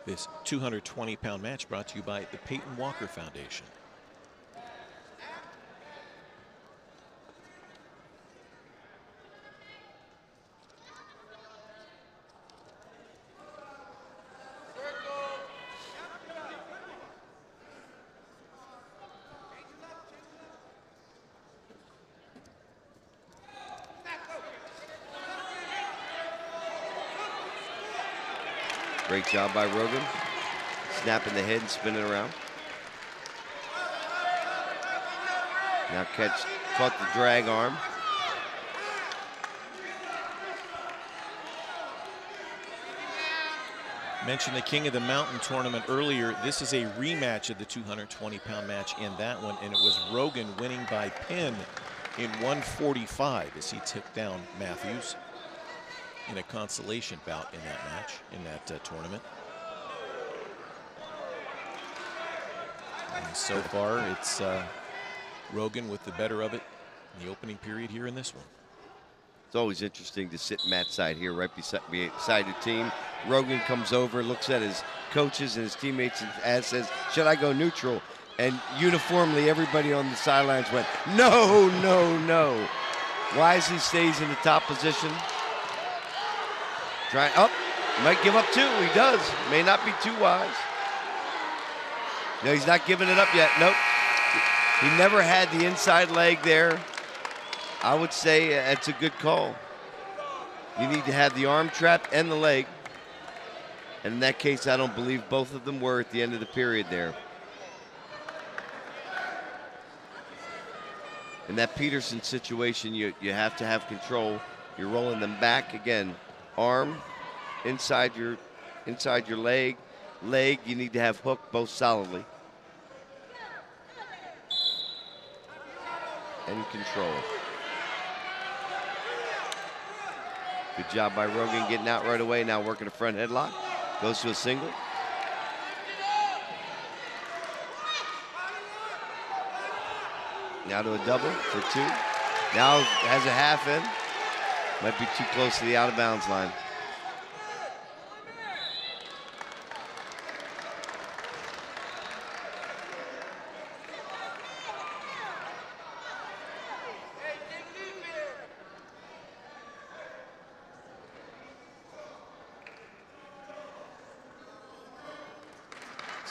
This 220-pound match brought to you by the Peyton Walker Foundation. Great job by Rogan. Snapping the head and spinning around. Now caught the drag arm. Mentioned the King of the Mountain tournament earlier. This is a rematch of the 220-pound match in that one, and it was Rogan winning by pin in 145 as he took down Matthews in a consolation bout in that match, in that tournament. And so far, it's Rogan with the better of it in the opening period here in this one. It's always interesting to sit Matt's side here, right beside the team. Rogan comes over, looks at his coaches and his teammates and says, should I go neutral? And uniformly, everybody on the sidelines went, no, no, no. Wisely stays in the top position. Try up, might give up 2. He does, may not be too wise. No, he's not giving it up yet. Nope. He never had the inside leg there. I would say it's a good call. You need to have the arm trap and the leg. And in that case, I don't believe both of them were at the end of the period there. In that Peterson situation, you have to have control. You're rolling them back again. Arm inside your leg. Leg, you need to have hooked both solidly. And control. Good job by Rogan getting out right away. Now working a front headlock. Goes to a single. Now to a double for 2. Now has a half in. Might be too close to the out of bounds line.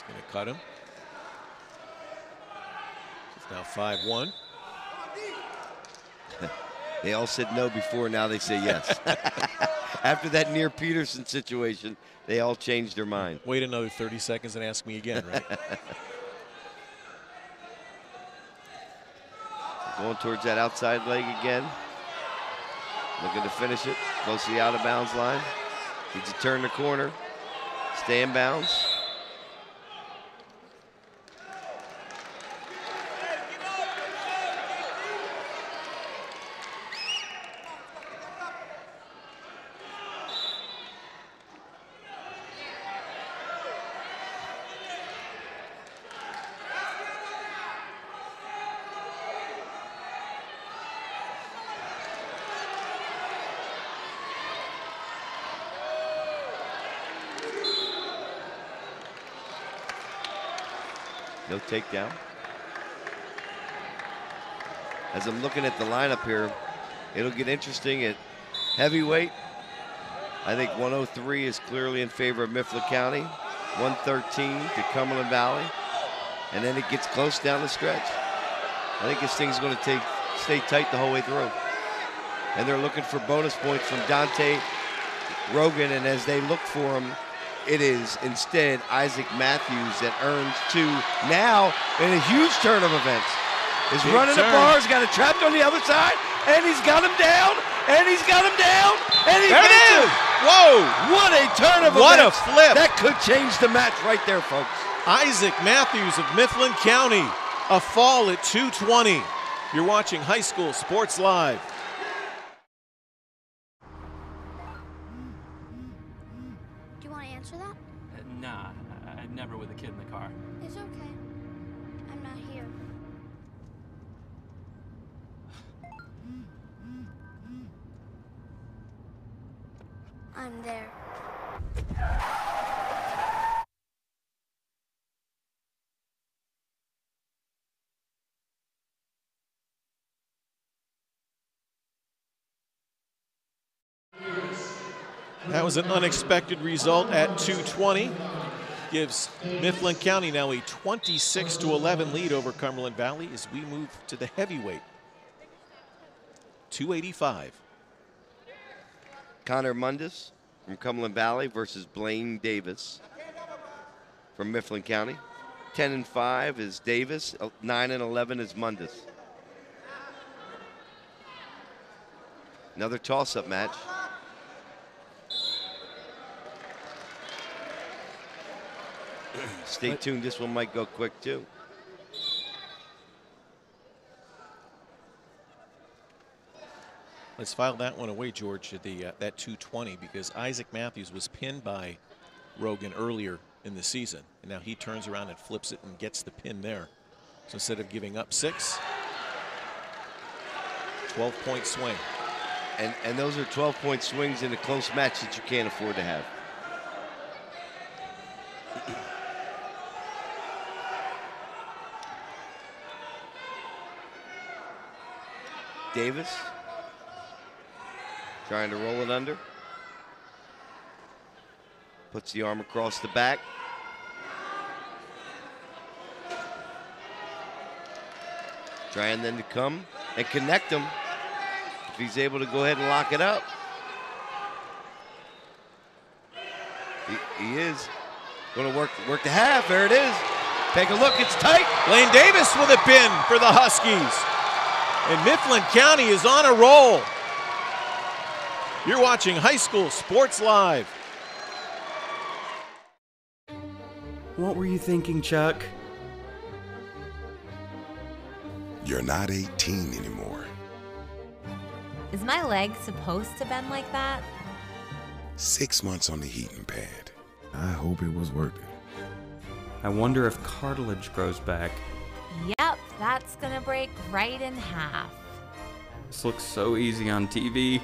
Gonna cut him. It's now 5-1. They all said no before, now they say yes. After that near Peterson situation, they all changed their mind. Wait another 30 seconds and ask me again, right? Going towards that outside leg again. Looking to finish it. Close to the out of bounds line. Needs to turn the corner. Stay in bounds. No takedown. As I'm looking at the lineup here, it'll get interesting at heavyweight. I think 103 is clearly in favor of Mifflin County. 113 to Cumberland Valley. And then it gets close down the stretch. I think this thing's going to stay tight the whole way through. And they're looking for bonus points from Dante Rogan, and as they look for him, it is instead Isaac Matthews that earns 2 now in a huge turn of events. Is running the bars, got it trapped on the other side, and he's got him down, and he's got him down, and he there it is! Whoa! What a turn of what events. What a flip! That could change the match right there, folks. Isaac Matthews of Mifflin County, a fall at 220. You're watching High School Sports Live. Answer that? Nah, I'd never with a kid in the car. It's okay. I'm not here. I'm there. That was an unexpected result at 220. Gives Mifflin County now a 26-11 lead over Cumberland Valley as we move to the heavyweight. 285. Connor Mundis from Cumberland Valley versus Blaine Davis from Mifflin County. 10-5 is Davis, 9-11 is Mundis. Another toss-up match. Stay tuned, this one might go quick too. Let's file that one away, George, at that 220, because Isaac Matthews was pinned by Rogan earlier in the season, and now he turns around and flips it and gets the pin there. So instead of giving up 6, 12-point swing. And those are 12-point swings in a close match that you can't afford to have. Davis trying to roll it under. Puts the arm across the back. Trying then to come and connect him. If he's able to go ahead and lock it up. He is going to work the half. There it is. Take a look, it's tight. Blaine Davis with a pin for the Huskies. And Mifflin County is on a roll. You're watching High School Sports Live. What were you thinking, Chuck? You're not 18 anymore. Is my leg supposed to bend like that? 6 months on the heating pad. I hope it was worth it. I wonder if cartilage grows back. Yep, that's gonna break right in half. This looks so easy on TV.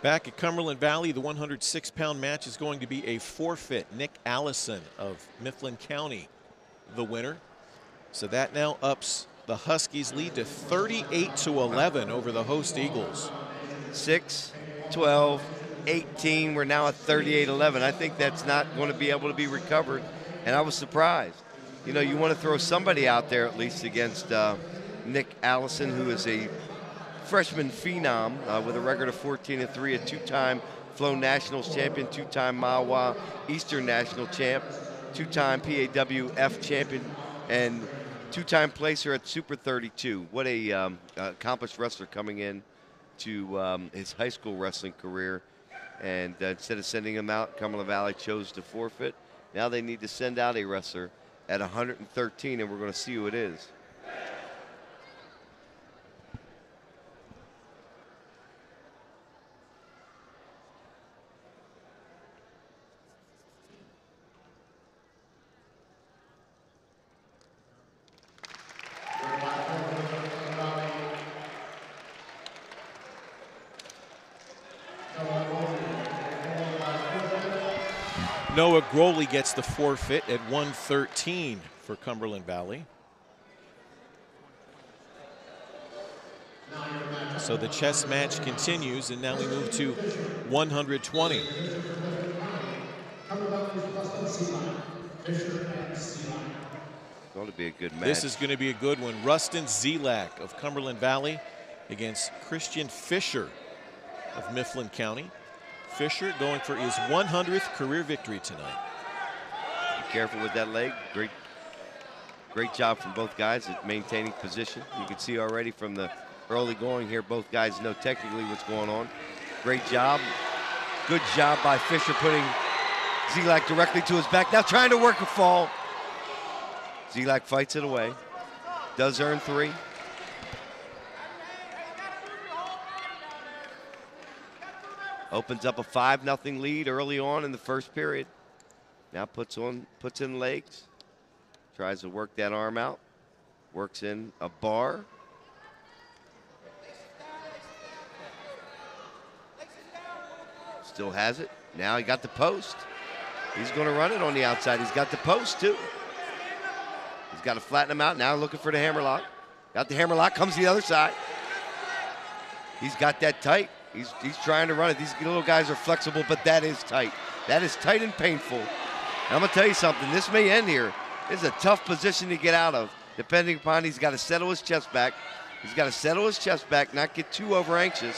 Back at Cumberland Valley, the 106-pound match is going to be a forfeit. Nick Allison of Mifflin County, the winner. So that now ups The Huskies lead to 38-11 over the host Eagles. 6, 12, 18. We're now at 38-11. I think that's not going to be able to be recovered, and I was surprised. You know, you want to throw somebody out there at least against Nick Allison, who is a freshman phenom with a record of 14-3, a two-time Flow Nationals champion, two-time Mawa Eastern National champ, two-time PAWF champion, and two-time placer at Super 32. What a accomplished wrestler coming in to his high school wrestling career. And instead of sending him out, Cumberland Valley chose to forfeit. Now they need to send out a wrestler at 113, and we're going to see who it is. Noah Growley gets the forfeit at 113 for Cumberland Valley. So the chess match continues, and now we move to 120. Going to be a good match. This is going to be a good one. Rustin Zelak of Cumberland Valley against Christian Fisher of Mifflin County. Fisher going for his 100th career victory tonight. Be careful with that leg. Great job from both guys at maintaining position. You can see already from the early going here, both guys know technically what's going on. Great job. Good job by Fisher putting Zelak directly to his back. Now trying to work a fall. Zelak fights it away. Does earn 3. Opens up a 5-0 lead early on in the first period. Now puts in legs. Tries to work that arm out. Works in a bar. Still has it. Now he got the post. He's going to run it on the outside. He's got the post too. He's got to flatten him out. Now looking for the hammerlock. Got the hammerlock. Comes the other side. He's got that tight. He's trying to run it. These little guys are flexible, but that is tight. That is tight and painful. And I'm going to tell you something. This may end here. This is a tough position to get out of, depending upon he's got to settle his chest back. He's got to settle his chest back, not get too over anxious.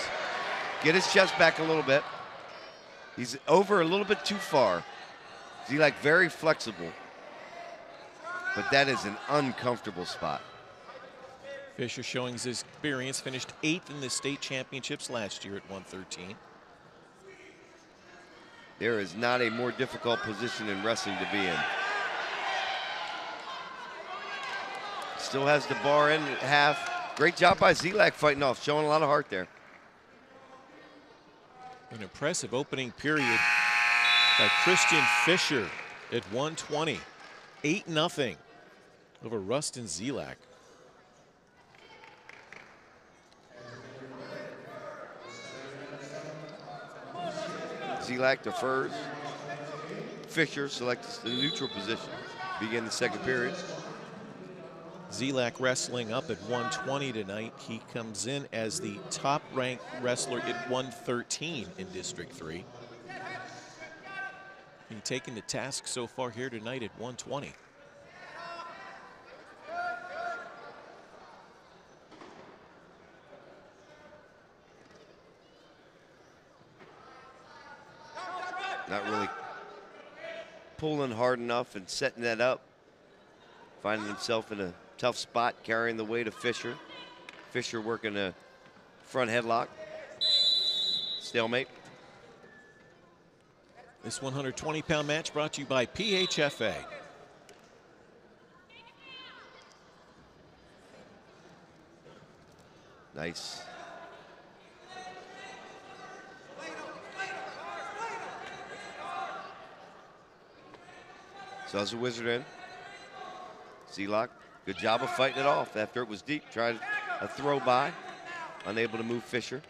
Get his chest back a little bit. He's over a little bit too far. He's like very flexible. But that is an uncomfortable spot. Fisher showing his experience, finished 8th in the state championships last year at 113. There is not a more difficult position in wrestling to be in. Still has the bar in at half. Great job by Zelak fighting off, showing a lot of heart there. An impressive opening period by Christian Fisher at 120. 8-0 over Rustin Zelak. Zelak defers. Fisher selects the neutral position. Begin the second period. Zelak wrestling up at 120 tonight. He comes in as the top-ranked wrestler at 113 in District 3. Being taken to task so far here tonight at 120. Not really pulling hard enough and setting that up. Finding himself in a tough spot, carrying the weight of Fisher. Fisher working a front headlock. Stalemate. This 120-pound match brought to you by PHFA. Nice. So as a wizard in. Zelak, good job of fighting it off after it was deep. Tried a throw by, unable to move Fisher.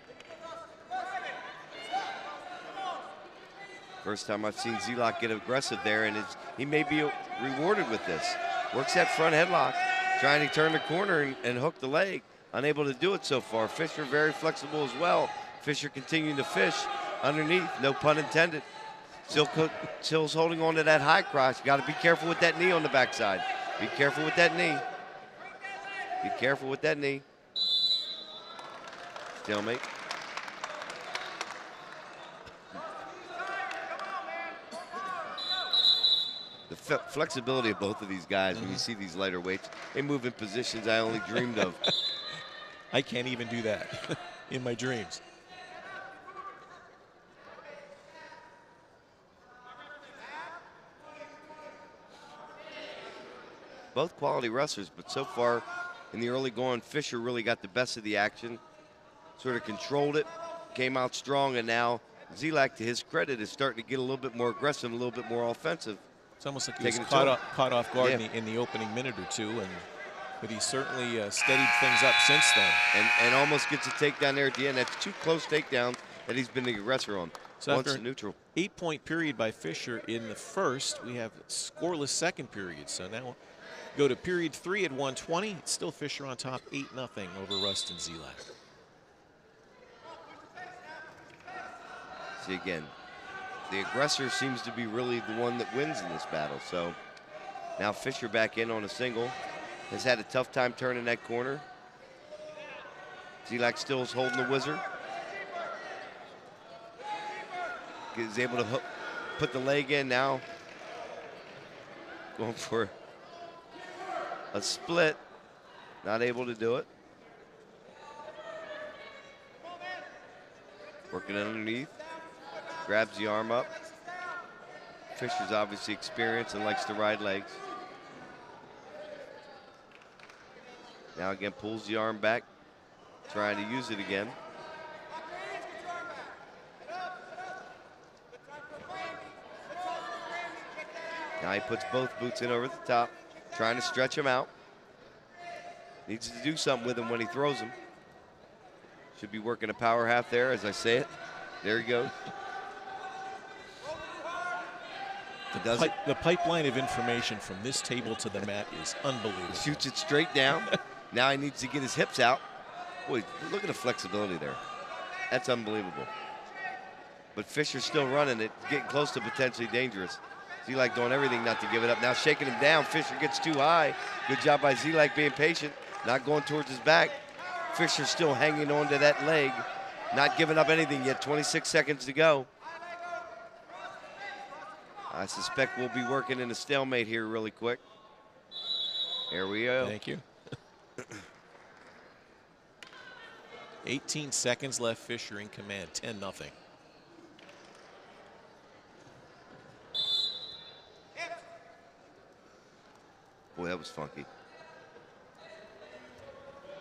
First time I've seen Zelak get aggressive there, and he may be rewarded with this. Works that front headlock, trying to turn the corner and hook the leg. Unable to do it so far. Fisher very flexible as well. Fisher continuing to fish underneath, no pun intended. Still's holding on to that high cross. You got to be careful with that knee on the backside. Be careful with that knee. Be careful with that knee. Stalemate. The flexibility of both of these guys, when you see these lighter weights, they move in positions I only dreamed of. I can't even do that in my dreams. Both quality wrestlers, but so far in the early going, Fisher really got the best of the action, sort of controlled it, came out strong, and now Zelak, to his credit, is starting to get a little bit more aggressive, a little bit more offensive. It's almost like he was caught off guard in the opening minute or two, but he certainly steadied things up since then. And almost gets a takedown there at the end. That's 2 close takedowns that he's been the aggressor on. So once after an neutral. 8-point period by Fisher in the first, we have a scoreless second period. So now we'll go to period 3 at 120. It's still Fisher on top, 8-0 over Rustin Zelak. See again, the aggressor seems to be really the one that wins in this battle. So now Fisher back in on a single. Has had a tough time turning that corner. Zelak still is holding the whizzer. Is able to put the leg in now. Going for a split. Not able to do it. Working underneath. Grabs the arm up. Fisher's obviously experienced and likes to ride legs. Now again pulls the arm back, trying to use it again. Now he puts both boots in over the top, trying to stretch him out. Needs to do something with him when he throws him. Should be working a power half there as I say it. There he goes. The pipeline of information from this table to the mat is unbelievable. Shoots it straight down. Now he needs to get his hips out. Boy, look at the flexibility there. That's unbelievable. But Fisher's still running it, getting close to potentially dangerous. Zelak doing everything not to give it up. Now shaking him down. Fisher gets too high. Good job by Zelak being patient, not going towards his back. Fisher still hanging on to that leg, not giving up anything yet. 26 seconds to go. I suspect we'll be working in a stalemate here really quick. Here we go. Thank you. 18 seconds left. Fisher in command, 10-0. Boy, that was funky.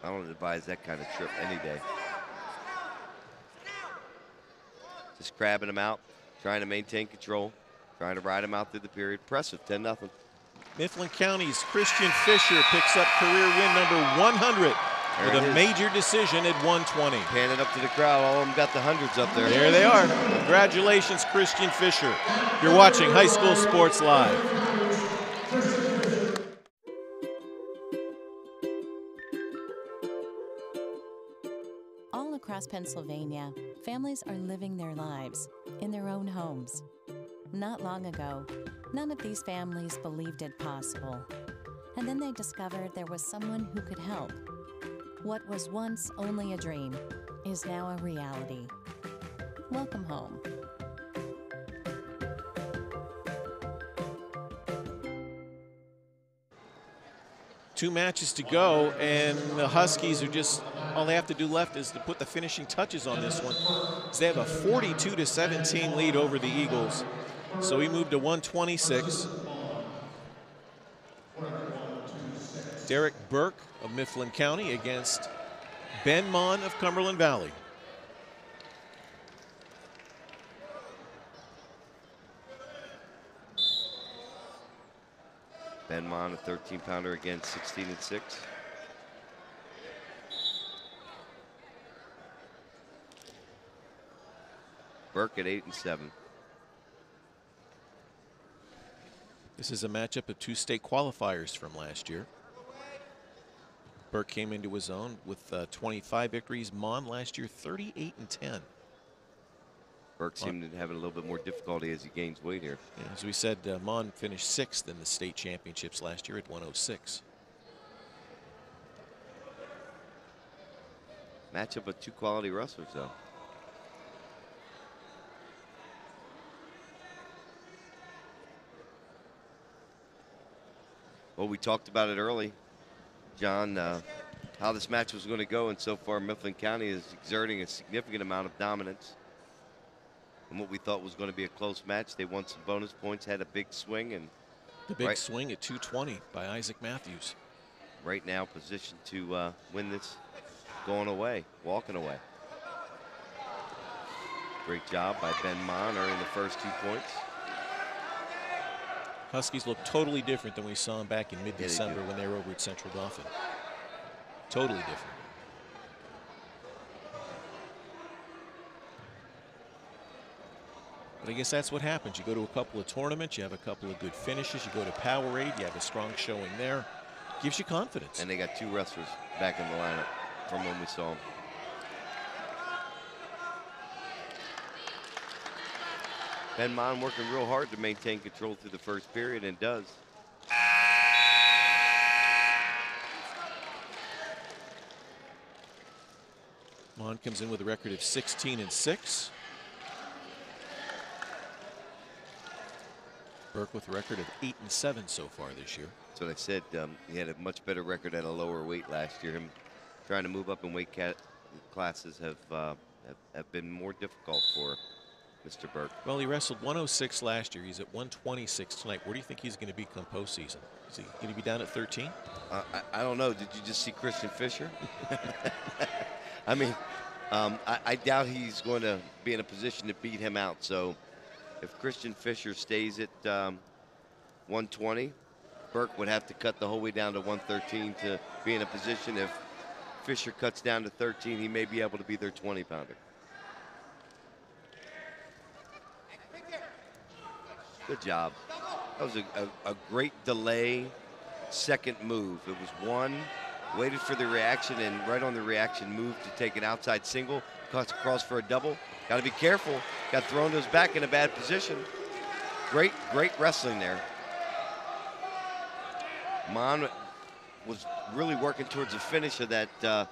I don't advise that kind of trip any day. Just grabbing him out, trying to maintain control, trying to ride him out through the period. Impressive, 10-0. Mifflin County's Christian Fisher picks up career win number 100 with a major decision at 120. Pan it up to the crowd. All of them got the hundreds up there. There they are. Congratulations, Christian Fisher. You're watching High School Sports Live. All across Pennsylvania, families are living their lives in their own homes. Not long ago, none of these families believed it possible. And then they discovered there was someone who could help. What was once only a dream is now a reality. Welcome home. Two matches to go, and the Huskies are just, all they have to do left is to put the finishing touches on this one. So they have a 42-17 lead over the Eagles. So we move to 126. Derek Burke of Mifflin County against Ben Mon of Cumberland Valley. Ben Mon, a 13-pounder, again, 16-6. Burke at 8-7. This is a matchup of two state qualifiers from last year. Burke came into his own with 25 victories. Mon last year 38-10. Burke seemed to have a little bit more difficulty as he gains weight here. Yeah, as we said, Mon finished 6th in the state championships last year at 106. Matchup of two quality wrestlers, though. Well, we talked about it early, John, how this match was going to go, and so far Mifflin County is exerting a significant amount of dominance. And what we thought was going to be a close match, they won some bonus points, had a big swing, and the big swing at 220 by Isaac Matthews. Right now positioned to win this going away, walking away. Great job by Ben Mon earning the first 2 points. Huskies look totally different than we saw them back in mid-December when they were over at Central Dauphin. Totally different. But I guess that's what happens. You go to a couple of tournaments, you have a couple of good finishes, you go to Powerade, you have a strong showing there. Gives you confidence. And they got 2 wrestlers back in the lineup from when we saw them. Ben Mon working real hard to maintain control through the first period, and does. Mon comes in with a record of 16-6. Burke with a record of 8-7 so far this year. That's what I said. He had a much better record at a lower weight last year. Him trying to move up in weight classes have been more difficult for Mr. Burke. Well, he wrestled 106 last year. He's at 126 tonight. Where do you think he's going to be come postseason? Is he going to be down at 13? I don't know. Did you just see Christian Fisher? I mean, I doubt he's going to be in a position to beat him out. So if Christian Fisher stays at 120, Burke would have to cut the whole way down to 113 to be in a position. If Fisher cuts down to 13, he may be able to be their 20-pounder. Good job. That was a great delay second move. It was one, waited for the reaction, and right on the reaction moved to take an outside single, cuts across for a double. Got to be careful. Got thrown to his back in a bad position. Great wrestling there. Mon was really working towards the finish of that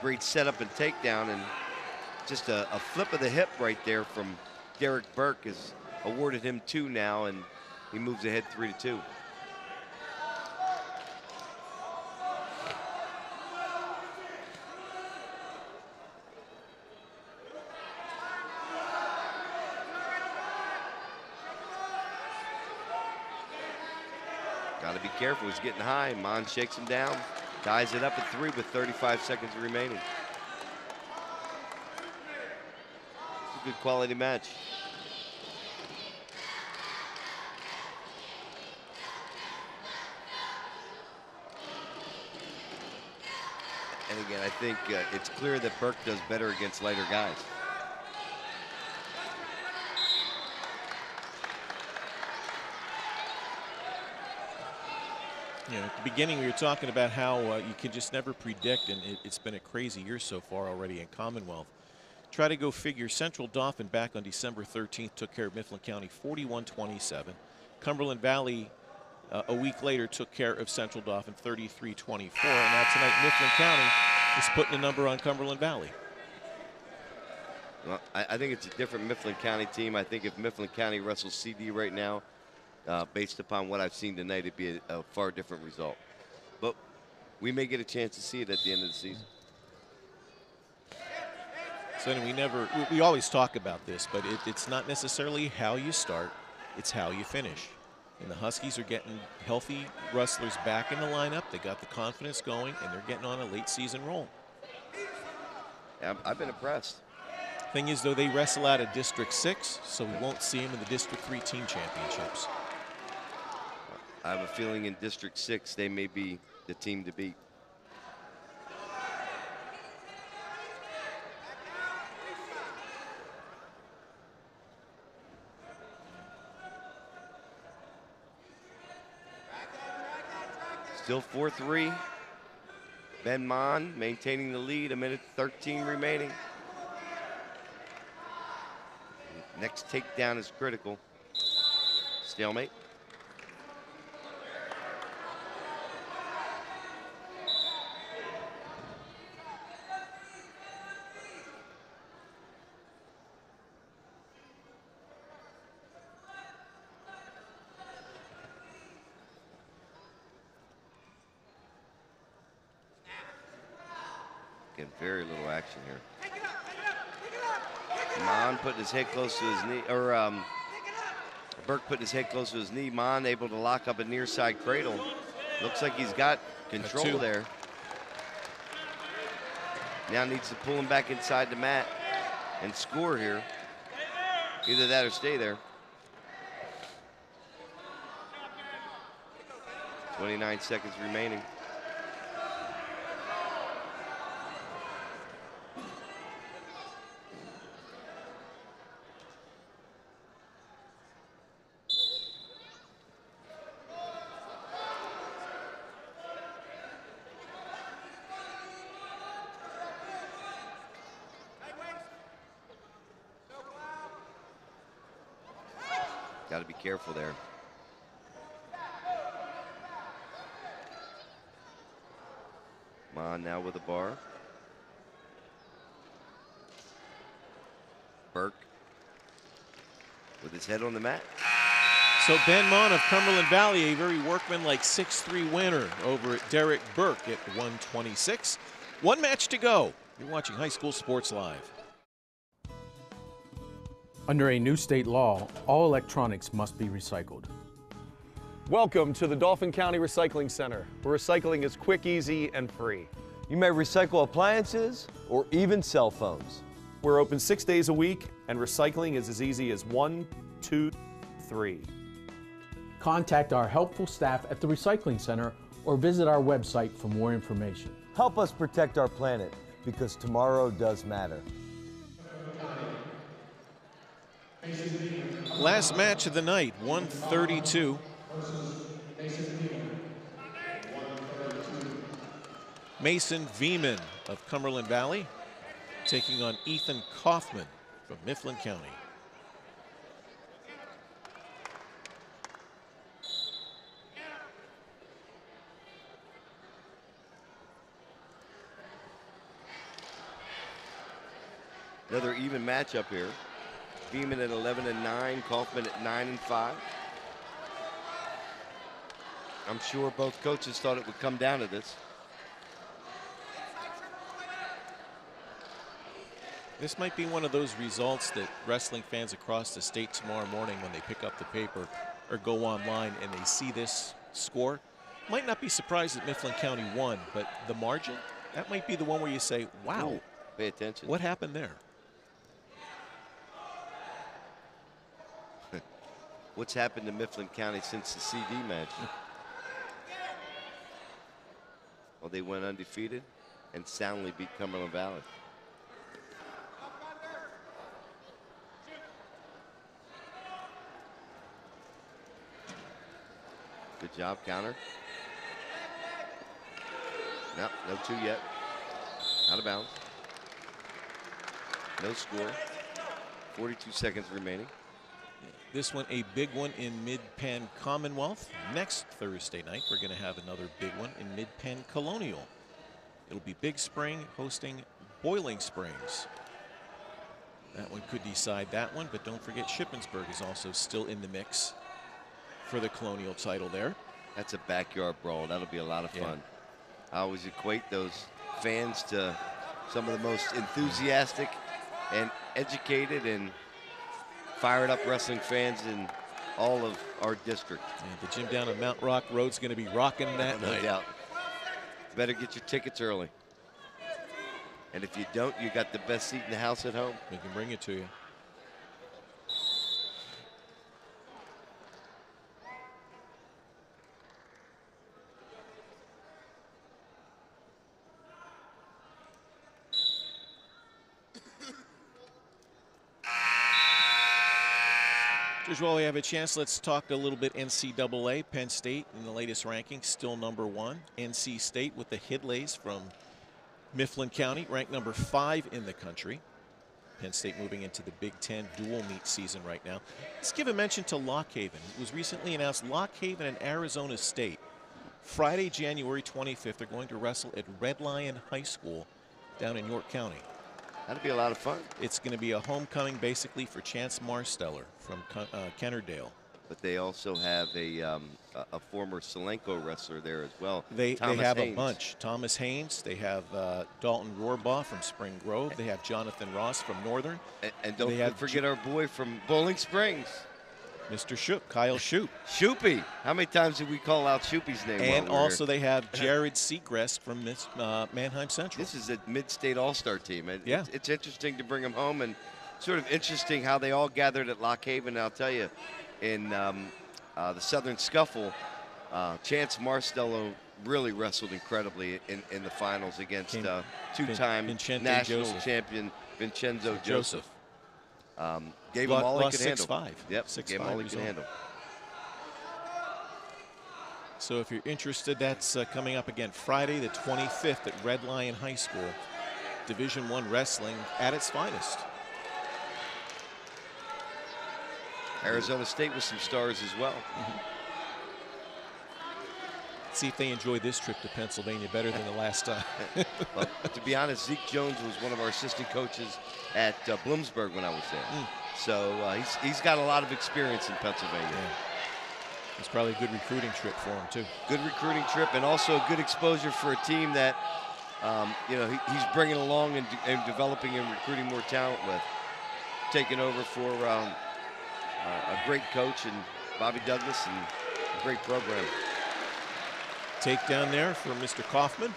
great setup and takedown, and just a flip of the hip right there from Derek Burke has awarded him 2 now, and he moves ahead 3-2. Got to be careful. He's getting high. Mon shakes him down, ties it up at 3 with 35 seconds remaining. It's a good quality match. And again, I think it's clear that Burke does better against lighter guys. You know, at the beginning we were talking about how you can just never predict, and it's been a crazy year so far already in Commonwealth. Try to go figure. Central Dauphin back on December 13th took care of Mifflin County 41-27. Cumberland Valley a week later took care of Central Dauphin 33-24. And now tonight Mifflin County is putting a number on Cumberland Valley. Well, I think it's a different Mifflin County team. I think if Mifflin County wrestles CD right now, based upon what I've seen tonight, it'd be a far different result. But we may get a chance to see it at the end of the season. So we always talk about this, but it's not necessarily how you start, it's how you finish. And the Huskies are getting healthy wrestlers back in the lineup. They got the confidence going, and they're getting on a late season roll. Yeah, I've been impressed. Thing is, though, they wrestle out of District 6, so we won't see them in the District 3 team championships. I have a feeling in District 6 they may be the team to beat. Still 4-3. Ben Mon maintaining the lead, 1:13 remaining. Next takedown is critical. Stalemate. Getting very little action here. Mon putting his head close to his knee, or Burke putting his head close to his knee. Mon able to lock up a near side cradle. Looks like he's got control there. Now needs to pull him back inside the mat and score here. Either that or stay there. 29 seconds remaining. Got to be careful there. Mon now with a bar. Burke with his head on the mat. So Ben Mon of Cumberland Valley, a very workmanlike 6-3 winner over at Derek Burke at 126. One match to go. You're watching High School Sports Live. Under a new state law, all electronics must be recycled. Welcome to the Dauphin County Recycling Center, where recycling is quick, easy, and free. You may recycle appliances or even cell phones. We're open 6 days a week, and recycling is as easy as 1, 2, 3. Contact our helpful staff at the Recycling Center or visit our website for more information. Help us protect our planet, because tomorrow does matter. Last match of the night, 132. Mason Veman of Cumberland Valley taking on Ethan Kaufman from Mifflin County. Another even matchup here. Veman at 11-9, Kaufman at 9-5. I'm sure both coaches thought it would come down to this. This might be one of those results that wrestling fans across the state tomorrow morning, when they pick up the paper or go online and they see this score, might not be surprised that Mifflin County won, but the margin, that might be the one where you say, wow, ooh, pay attention. What happened there? What's happened to Mifflin County since the CD match? Well, they went undefeated and soundly beat Cumberland Valley. Good job, counter. No, no two yet. Out of bounds. No score. 42 seconds remaining. This one a big one in Mid-Penn Commonwealth. Next Thursday night, we're going to have another big one in Mid-Penn Colonial. It'll be Big Spring hosting Boiling Springs. That one could decide that one, but don't forget Shippensburg is also still in the mix for the Colonial title there. That's a backyard brawl. That'll be a lot of fun. I always equate those fans to some of the most enthusiastic and educated and fired up wrestling fans in all of our district. And the gym down on Mount Rock Road's going to be rocking that night. No doubt. Better get your tickets early. And if you don't, you got the best seat in the house at home. We can bring it to you. Just while we have a chance, let's talk a little bit NCAA. Penn State in the latest ranking, still #1. NC State with the Hidleys from Mifflin County, ranked #5 in the country. Penn State moving into the Big Ten dual meet season right now. Let's give a mention to Lock Haven. It was recently announced Lock Haven and Arizona State, Friday, January 25th, are going to wrestle at Red Lion High School down in York County. That'd be a lot of fun. It's going to be a homecoming basically for Chance Marsteller from Kennerdale. But they also have a former Solenko wrestler there as well. They have Haynes. a bunch. Thomas Haynes. They have Dalton Rohrbaugh from Spring Grove. They have Jonathan Ross from Northern. And don't forget our boy from Bowling Springs. Mr. Shoop, Kyle Shoop. Shoopy. How many times did we call out Shoopy's name? And also they have Jared Seacrest from Mannheim Central. This is a mid-state all-star team. Yeah. It's interesting to bring them home, and sort of interesting how they all gathered at Lock Haven. I'll tell you, in the Southern Scuffle, Chance Marsteller really wrestled incredibly in the finals against two-time national champion Vincenzo Joseph. Gave him all he could handle. 6'5". Yep, gave him all he could handle. So if you're interested, that's coming up again Friday the 25th at Red Lion High School. Division I wrestling at its finest. Arizona State with some stars as well. See if they enjoy this trip to Pennsylvania better than the last time. Well, to be honest, Zeke Jones was one of our assistant coaches at Bloomsburg when I was there. So he's got a lot of experience in Pennsylvania. Yeah. It's probably a good recruiting trip for him too. Good recruiting trip, and also good exposure for a team that he's bringing along and developing and recruiting more talent with. Taking over for a great coach and Bobby Douglas and a great program. Takedown there for Mr. Kaufman.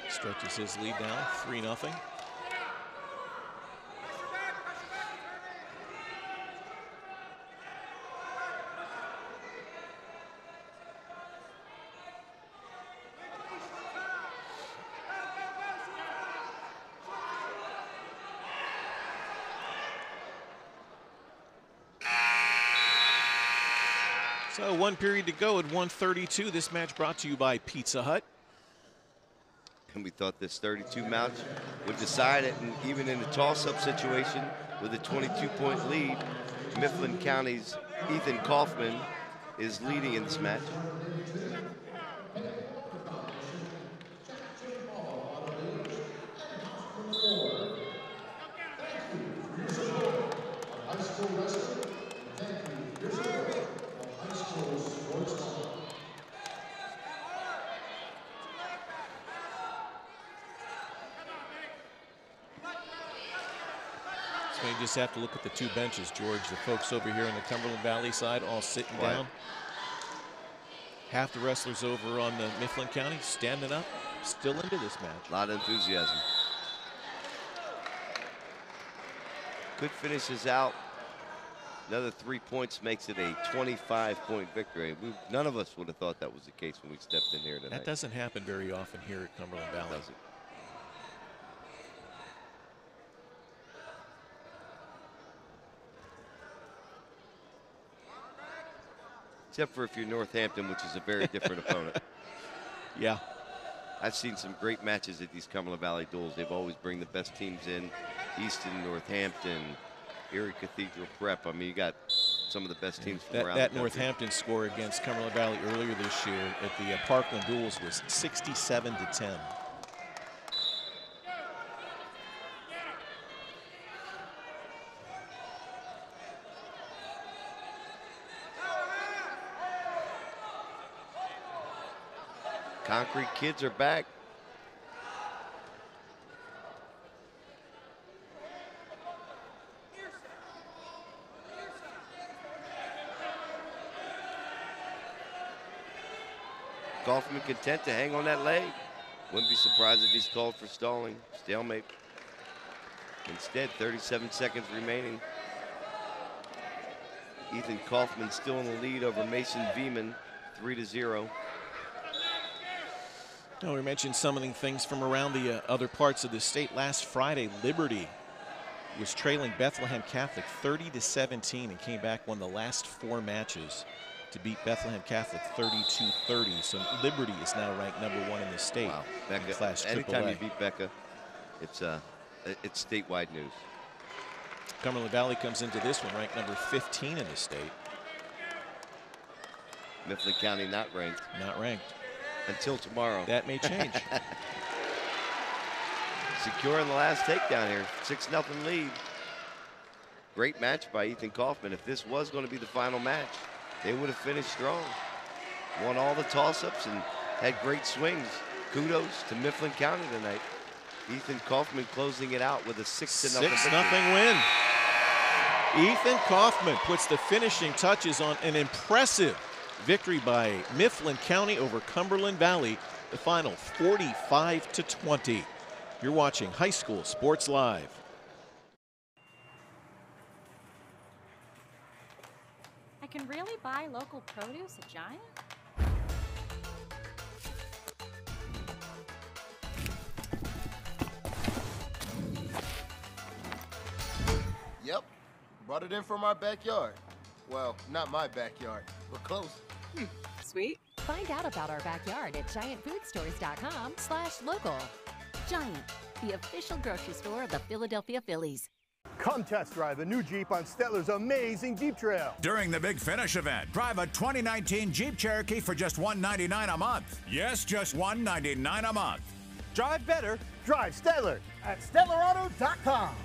Stretches his lead down, 3-0. So 1 period to go at 1:32. This match brought to you by Pizza Hut. And we thought this 32 match would decide it, and even in a toss-up situation with a 22-point lead, Mifflin County's Ethan Kaufman is leading in this match. So you just have to look at the two benches, George. The folks over here on the Cumberland Valley side all sitting down. Half the wrestlers over on the Mifflin County standing up, still into this match. A lot of enthusiasm. Good finishes out. Another 3 points makes it a 25-point victory. None of us would have thought that was the case when we stepped in here tonight. That doesn't happen very often here at Cumberland Valley. Doesn't. Except for if you're Northampton, which is a very different opponent. Yeah. I've seen some great matches at these Cumberland Valley duels. They've always bring the best teams in. Easton, Northampton, Erie Cathedral Prep. I mean, you got some of the best teams from around that the country. Northampton score against Cumberland Valley earlier this year at the Parkland duels was 67-10. Concrete Kids are back. Kaufman content to hang on that leg. Wouldn't be surprised if he's called for stalling. Stalemate. Instead, 37 seconds remaining. Ethan Kaufman still in the lead over Mason Veman, 3-0. No, we mentioned some of the things from around the other parts of the state. Last Friday, Liberty was trailing Bethlehem Catholic 30-17 and came back, won the last 4 matches to beat Bethlehem Catholic 32-30. So Liberty is now ranked #1 in the state. Wow, in Becca, Class anytime AAA. you beat Becca, it's statewide news. Cumberland Valley comes into this one ranked number 15 in the state. Mifflin County not ranked. Not ranked. Until tomorrow. That may change. Securing the last takedown here. 6-0 lead. Great match by Ethan Kaufman. If this was going to be the final match, they would have finished strong. Won all the toss-ups and had great swings. Kudos to Mifflin County tonight. Ethan Kaufman closing it out with a 6-0 win. Ethan Kaufman puts the finishing touches on an impressive victory by Mifflin County over Cumberland Valley. The final 45-20. You're watching High School Sports Live. I can really buy local produce at Giant? Yep, brought it in from our backyard. Well, not my backyard, but close. Sweet. Find out about our backyard at giantfoodstores.com/local. Giant, the official grocery store of the Philadelphia Phillies. Come test drive a new Jeep on Stetler's amazing Jeep Trail. During the Big Finish event, drive a 2019 Jeep Cherokee for just $199 a month. Yes, just $199 a month. Drive better. Drive Stetler at StetlerAuto.com.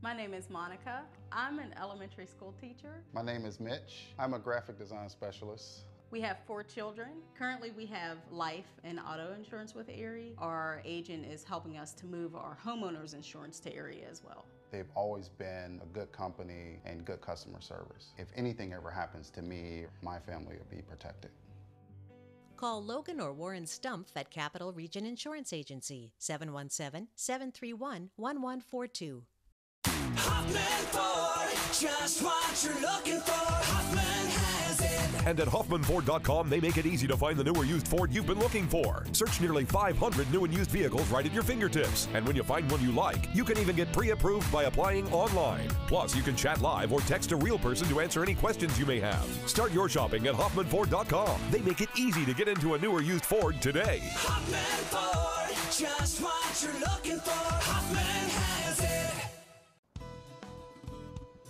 My name is Monica. I'm an elementary school teacher. My name is Mitch. I'm a graphic design specialist. We have 4 children. Currently, we have life and auto insurance with Erie. Our agent is helping us to move our homeowners insurance to Erie as well. They've always been a good company and good customer service. If anything ever happens to me, my family will be protected. Call Logan or Warren Stumpf at Capital Region Insurance Agency, 717-731-1142. Hoffman Ford, just what you're looking for. Hoffman has it. And at HoffmanFord.com, they make it easy to find the new or used Ford you've been looking for. Search nearly 500 new and used vehicles right at your fingertips. And when you find one you like, you can even get pre-approved by applying online. Plus, you can chat live or text a real person to answer any questions you may have. Start your shopping at HoffmanFord.com. They make it easy to get into a new or used Ford today. Hoffman Ford, just what you're looking for. Hoffman has it.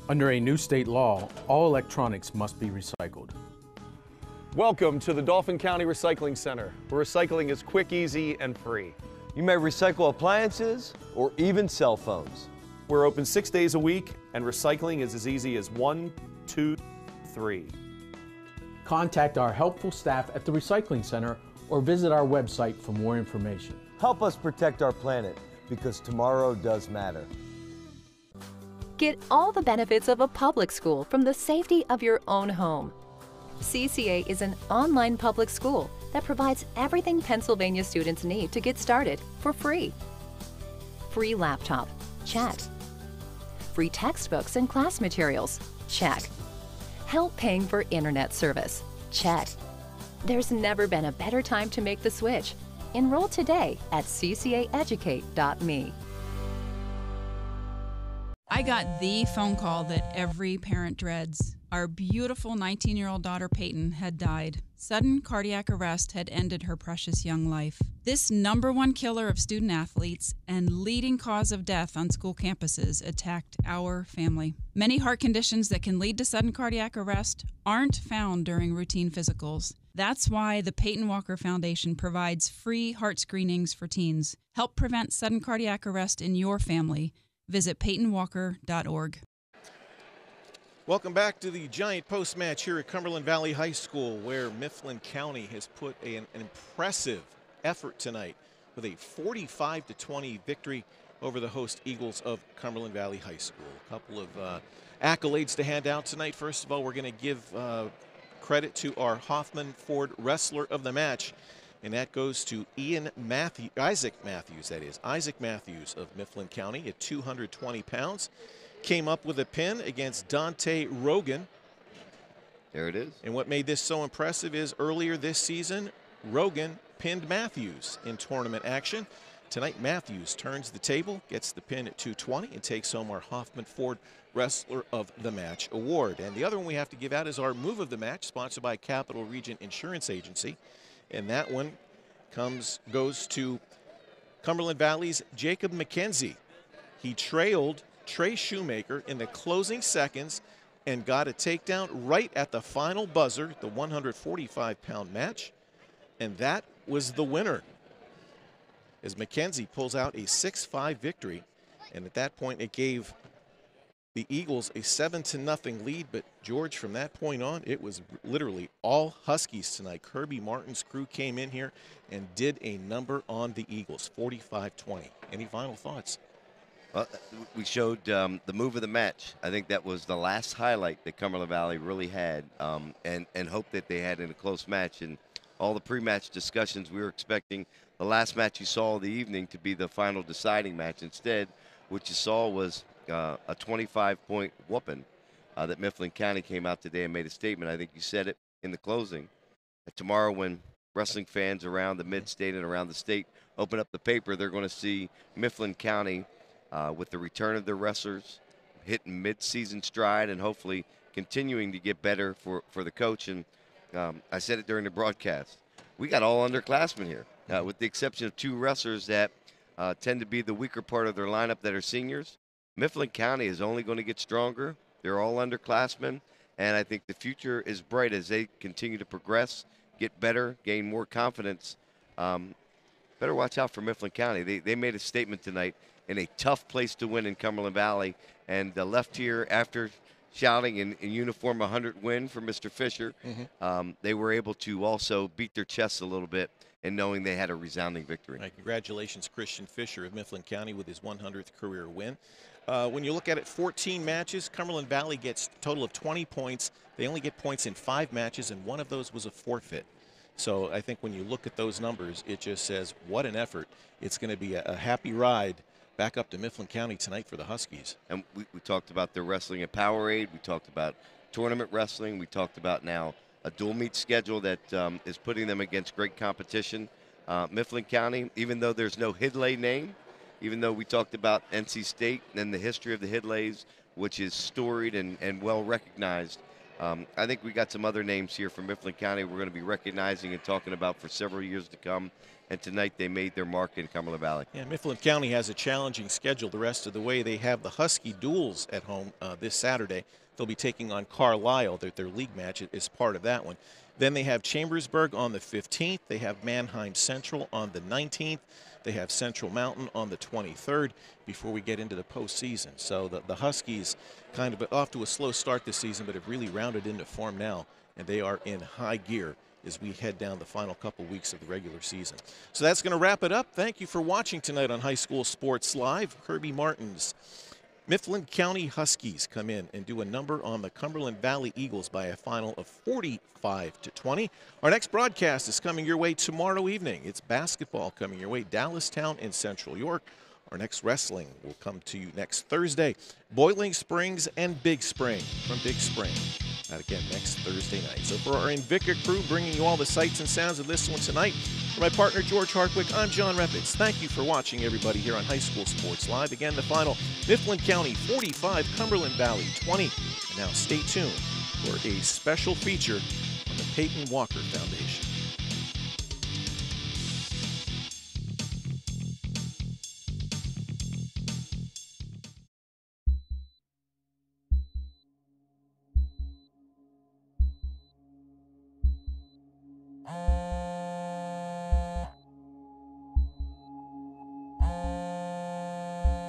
Under a new state law, all electronics must be recycled. Welcome to the Dauphin County Recycling Center, where recycling is quick, easy, and free. You may recycle appliances or even cell phones. We're open 6 days a week, and recycling is as easy as 1, 2, 3. Contact our helpful staff at the Recycling Center or visit our website for more information. Help us protect our planet, because tomorrow does matter. Get all the benefits of a public school from the safety of your own home. CCA is an online public school that provides everything Pennsylvania students need to get started for free. Free laptop, check. Free textbooks and class materials, check. Help paying for internet service, check. There's never been a better time to make the switch. Enroll today at ccaeducate.me. I got the phone call that every parent dreads. Our beautiful 19-year-old daughter Peyton had died. Sudden cardiac arrest had ended her precious young life. This #1 killer of student athletes and leading cause of death on school campuses attacked our family. Many heart conditions that can lead to sudden cardiac arrest aren't found during routine physicals. That's why the Peyton Walker Foundation provides free heart screenings for teens. Help prevent sudden cardiac arrest in your family. Visit PeytonWalker.org. Welcome back to the Giant post-match here at Cumberland Valley High School, where Mifflin County has put an impressive effort tonight with a 45-20 victory over the host Eagles of Cumberland Valley High School. A couple of accolades to hand out tonight. First of all, we're going to give credit to our Hoffman Ford Wrestler of the Match, and that goes to Isaac Matthews of Mifflin County at 220 pounds. Came up with a pin against Dante Rogan. There it is. And what made this so impressive is earlier this season, Rogan pinned Matthews in tournament action. Tonight, Matthews turns the table, gets the pin at 220, and takes home our Hoffman Ford Wrestler of the Match award. And the other one we have to give out is our Move of the Match, sponsored by Capital Region Insurance Agency. And that one goes to Cumberland Valley's Jacob McKenzie. He trailed Trey Shoemaker in the closing seconds and got a takedown right at the final buzzer, the 145-pound match. And that was the winner, as McKenzie pulls out a 6-5 victory. And at that point, it gave the Eagles a 7-0 lead. But, George, from that point on, it was literally all Huskies tonight. Kirby Martin's crew came in here and did a number on the Eagles, 45-20. Any final thoughts? Well, we showed the move of the match. I think that was the last highlight that Cumberland Valley really had, and hoped that they had in a close match. And all the pre-match discussions, we were expecting the last match you saw of the evening to be the final deciding match. Instead, what you saw was a 25-point whooping that Mifflin County came out today and made a statement. I think you said it in the closing. Tomorrow, when wrestling fans around the mid-state and around the state open up the paper, they're going to see Mifflin County with the return of their wrestlers, hitting mid-season stride and hopefully continuing to get better for the coach. And I said it during the broadcast. We got all underclassmen here, with the exception of 2 wrestlers that tend to be the weaker part of their lineup that are seniors. Mifflin County is only going to get stronger. They're all underclassmen, and I think the future is bright as they continue to progress, get better, gain more confidence. Better watch out for Mifflin County. They made a statement tonight in a tough place to win in Cumberland Valley, and left here after shouting in uniform 100 win for Mr. Fisher. They were able to also beat their chests a little bit and knowing they had a resounding victory. Right, congratulations, Christian Fisher of Mifflin County with his 100th career win. When you look at it, 14 matches, Cumberland Valley gets a total of 20 points. They only get points in 5 matches, and one of those was a forfeit. So I think when you look at those numbers, it just says what an effort. It's going to be a happy ride back up to Mifflin County tonight for the Huskies. And we talked about their wrestling at Powerade. We talked about tournament wrestling. We talked about now a dual meet schedule that is putting them against great competition. Mifflin County, even though there's no Hidlay name, even though we talked about NC State and the history of the Hidlays, which is storied and well recognized, I think we got some other names here from Mifflin County we're going to be recognizing and talking about for several years to come. And tonight they made their mark in Cumberland Valley. Yeah, Mifflin County has a challenging schedule the rest of the way. They have the Husky Duels at home this Saturday. They'll be taking on Carlisle. Their league match is part of that one. Then they have Chambersburg on the 15th. They have Manheim Central on the 19th. They have Central Mountain on the 23rd before we get into the postseason. So the Huskies kind of off to a slow start this season, but have really rounded into form now, and they are in high gear as we head down the final couple weeks of the regular season. So that's going to wrap it up. Thank you for watching tonight on High School Sports Live. Kirby Martin's Mifflin County Huskies come in and do a number on the Cumberland Valley Eagles by a final of 45-20. Our next broadcast is coming your way tomorrow evening. It's basketball coming your way, Dallastown in Central York. Our next wrestling will come to you next Thursday. Boiling Springs and Big Spring from Big Spring. That again next Thursday night. So for our Invica crew bringing you all the sights and sounds of this one tonight, for my partner George Hartwick, I'm John Reppitz. Thank you for watching, everybody, here on High School Sports Live. Again, the final, Mifflin County 45, Cumberland Valley 20. And now stay tuned for a special feature on the Peyton Walker Foundation.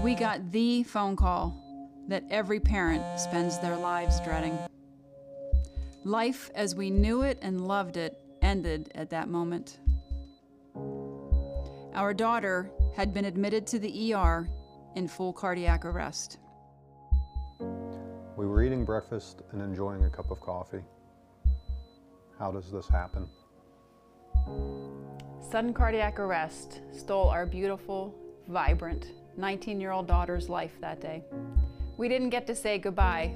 We got the phone call that every parent spends their lives dreading. Life as we knew it and loved it ended at that moment. Our daughter had been admitted to the ER in full cardiac arrest. We were eating breakfast and enjoying a cup of coffee. How does this happen? Sudden cardiac arrest stole our beautiful, vibrant 19-year-old daughter's life that day. We didn't get to say goodbye